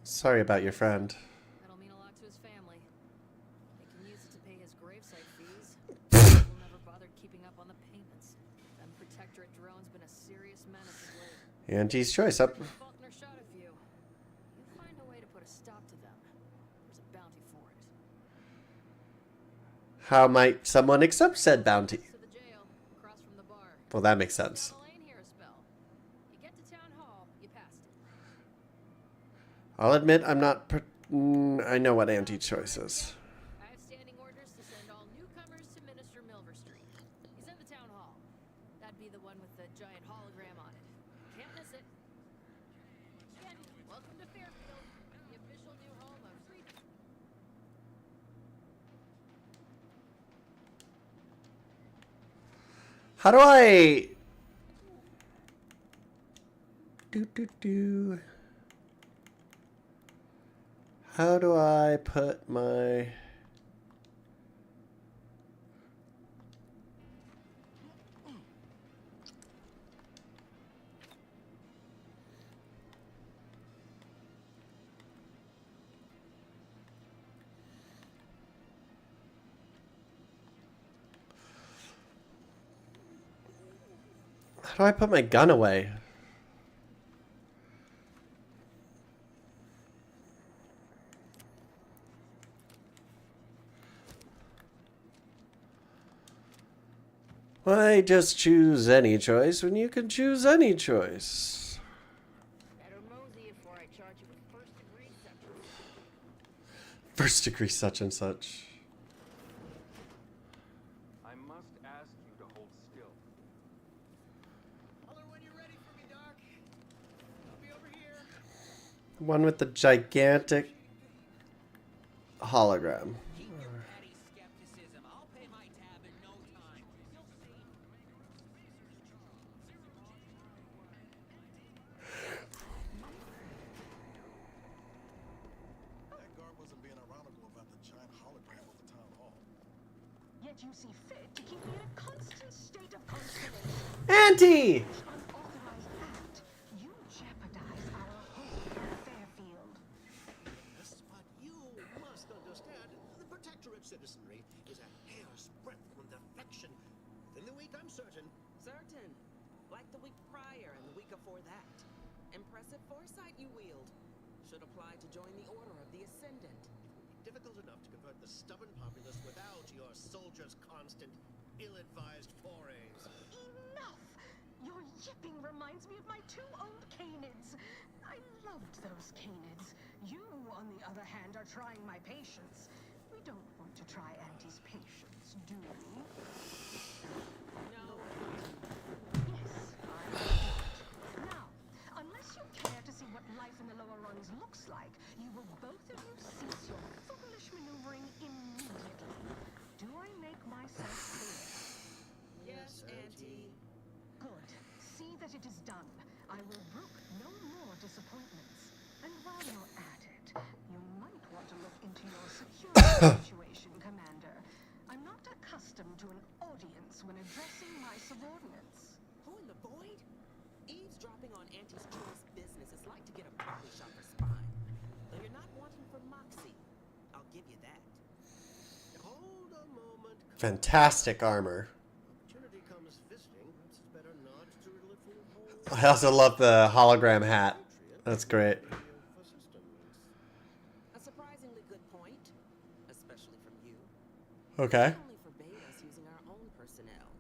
Sorry about your friend. That'll mean a lot to his family. They can use it to pay his gravesite fees. We'll never bothered keeping up on the payments. Them protectorate drones been a serious menace of late. Angie's Choice up. Faulkner shot a few. You find a way to put a stop to them. There's a bounty for it. How might someone accept said bounty? To the jail, across from the bar. Well, that makes sense. Down the lane here a spell. You get to town hall, you passed it. I'll admit I'm not. I know what anti-choice is. I have standing orders to send all newcomers to Minister Milver Street. He's in the town hall. That'd be the one with the giant hologram on it. Can't miss it. Again, welcome to Fairfield, the official new home of street. How do I? Do. How do I put my? How do I put my gun away? Why just choose any choice when you can choose any choice? Better mosey before I charge you with first-degree sexual. First degree such and such. I must ask you to hold still. Holler when you're ready for me, Doc. I'll be over here. One with the gigantic hologram. Keep your petty skepticism. I'll pay my tab in no time. You'll see. That guard wasn't being ironical about the giant hologram of the town hall. Look, that you see fit to keep me in a constant state of consternation. Auntie! Unauthorized act. You jeopardize our whole Fairfield. Yes, but you must understand, the Protectorate citizenry is a hair's breadth from defection. Within the week, I'm certain. Certain. Like the week prior and the week before that. Impressive foresight you wield. Should apply to join the Order of the Ascendant. Difficult enough to convert the stubborn populace without your soldiers' constant, ill-advised forays. Enough! Your yipping reminds me of my 2 old canids. I loved those canids. You, on the other hand, are trying my patience. We don't want to try Auntie's patience, do we? No. Yes, I do. Now, unless you care to see what life in the lower rungs looks like, you will both of you cease your foolish maneuvering immediately. Do I make myself clear? Yes, Auntie. Good. See that it is done. I will brook no more disappointments. And while you're at it, you might want to look into your security situation, Commander. I'm not accustomed to an audience when addressing my subordinates. Who in the void? Eavesdropping on Auntie's choice business is like to get a body shot for spine. Though you're not wanting for moxie. I'll give you that. Hold a moment. Fantastic armor. Opportunity comes visiting. Perhaps it's better not to riddle it full of holes. I also love the hologram hat. That's great. A surprisingly good point, especially from you. Okay. You only forbade us using our own personnel.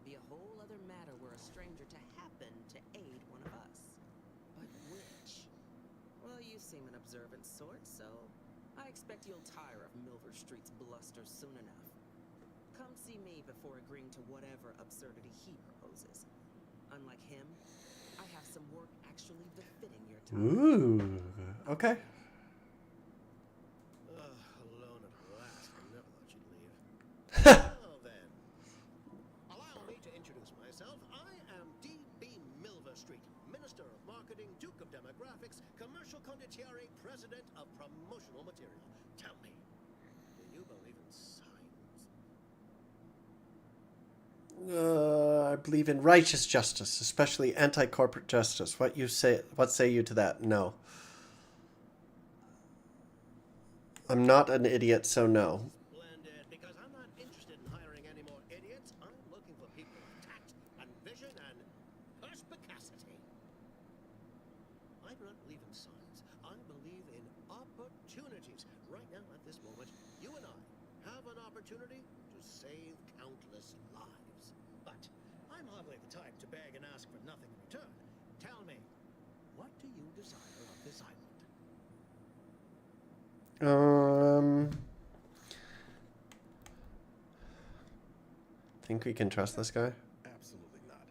Be a whole other matter were a stranger to happen to aid one of us. But which? Well, you seem an observant sort, so I expect you'll tire of Milver Street's bluster soon enough. Come see me before agreeing to whatever absurdity he proposes. Unlike him, I have some work actually befitting your time. Ooh. Okay. Alone at last. I never thought you'd leave. Well then, allow me to introduce myself. I am D.B. Milverstreet, Minister of Marketing, Duke of Demographics, Commercial Condottiere, President of Promotional Material. Tell me, do you believe in signs? I believe in righteous justice, especially anti-corporate justice. What say you to that? No. I'm not an idiot, so no. Splendid, because I'm not interested in hiring any more idiots. I'm looking for people of tact and vision and perspicacity. I do not believe in signs. I believe in opportunities. Right now, at this moment, you and I have an opportunity to save countless lives. But I'm hardly the type to beg and ask for nothing in return. Tell me, what do you desire of this island? Think we can trust this guy? Absolutely not.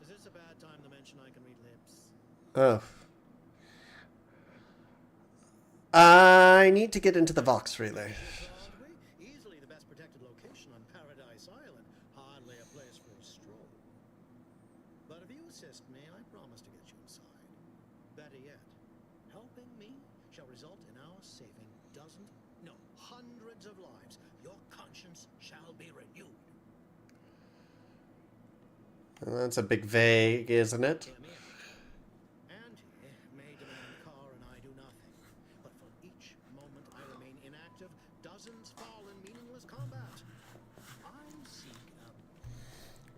Is this a bad time to mention I can read lips? Oh. I need to get into the Vox relay. Easily the best protected location on Paradise Island. Hardly a place for a stroll. But if you assist me, I promise to get you inside. Better yet, helping me shall result in our saving dozens, no, hundreds of lives. Your conscience shall be renewed. That's a big vague, isn't it? Auntie may demand car and I do nothing. But for each moment I remain inactive, dozens fall in meaningless combat. I seek a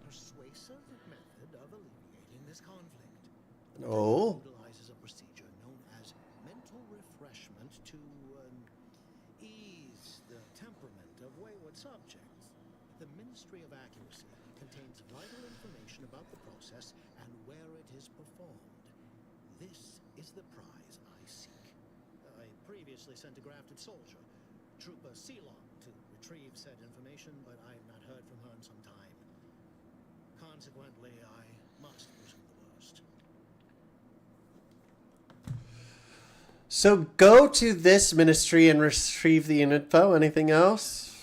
persuasive method of alleviating this conflict. Oh. Utilizes a procedure known as mental refreshment to ease the temperament of wayward subjects. The Ministry of Accuracy contains vital information about the process and where it is performed. This is the prize I seek. I previously sent a grafted soldier, Trooper Ceylon, to retrieve said information, but I have not heard from her in some time. Consequently, I must presume the worst. So go to this ministry and retrieve the info. Anything else?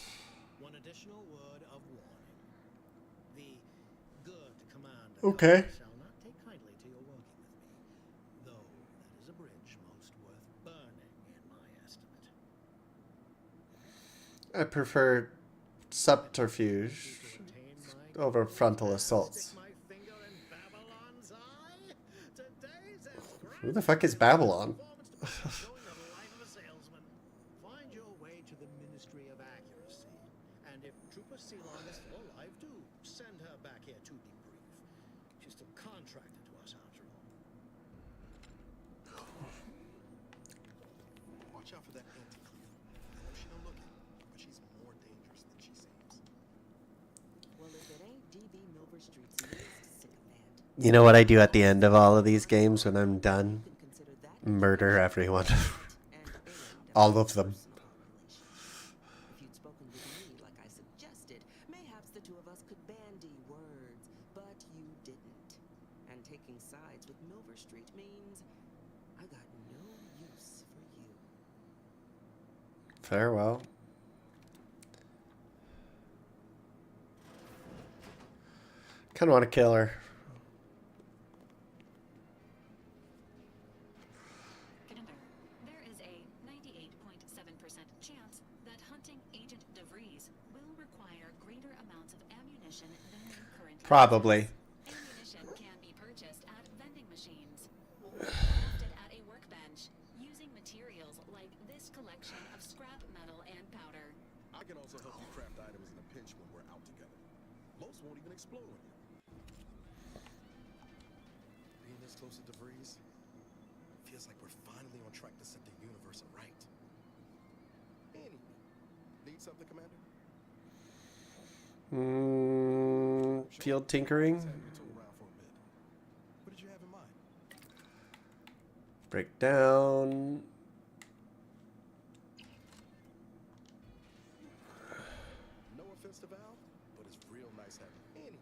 One additional word of warning. The good commander Okay. shall not take kindly to your working with me, though that is a bridge most worth burning in my estimate. I prefer subterfuge over frontal assaults. Who the fuck is Babylon? Find your way to the Ministry of Accuracy. And if Trooper Ceylon is still alive, do send her back here to debrief. She's still contracted to us after all. Watch out for that anti-Cleo. I know she don't look it, but she's more dangerous than she seems. Well, if it ain't DB Milverstreet's newest sycophant, You know what I do at the end of all of these games when I'm done? Murder everyone. All of them. if you'd spoken with me like I suggested, mayhaps the two of us could bandy words, but you didn't. And taking sides with Milverstreet means I got no use for you. Farewell. Kind of want to kill her. Commander, there is a 98.7% chance that hunting Agent DeVries will require greater amounts of ammunition than you currently Probably. Ammunition can be purchased at vending machines or crafted at a workbench using materials like this collection of scrap metal and powder. I can also help you craft items in a pinch when we're out together. Most won't even explode on you. Being this close to DeVries feels like we're finally on track to set the universe right. Anyway, need something, Commander? Field tinkering. Let's have you tool around for a bit. What did you have in mind? Break down. No offense to Val, but it's real nice having you. Anyway,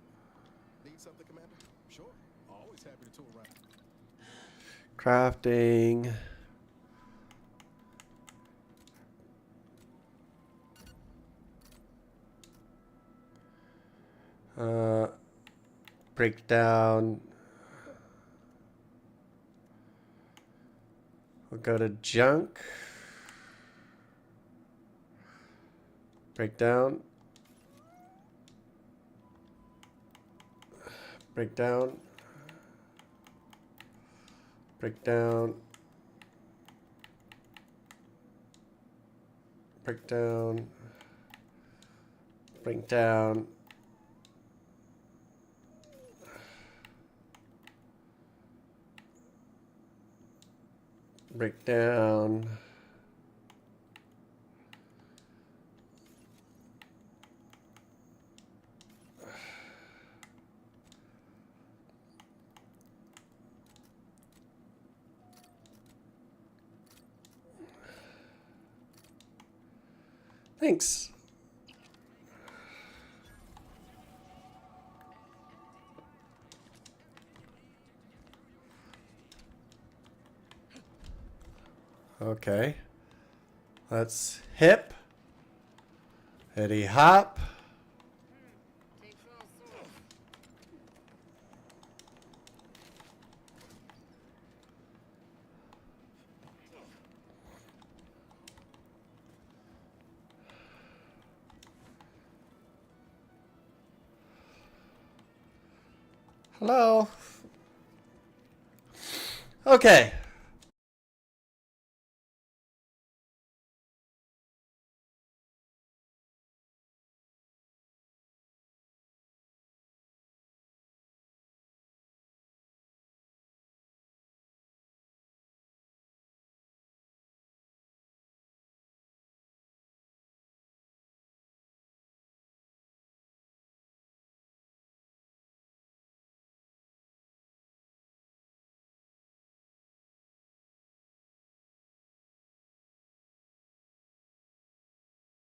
need something, Commander? Sure. Always happy to tool around. Crafting. Break down. We'll go to junk. Break down. Break down. Break down. Break down. Break down. Break down. Thanks. Okay. Let's hip. Hitty hop. Hello. Okay.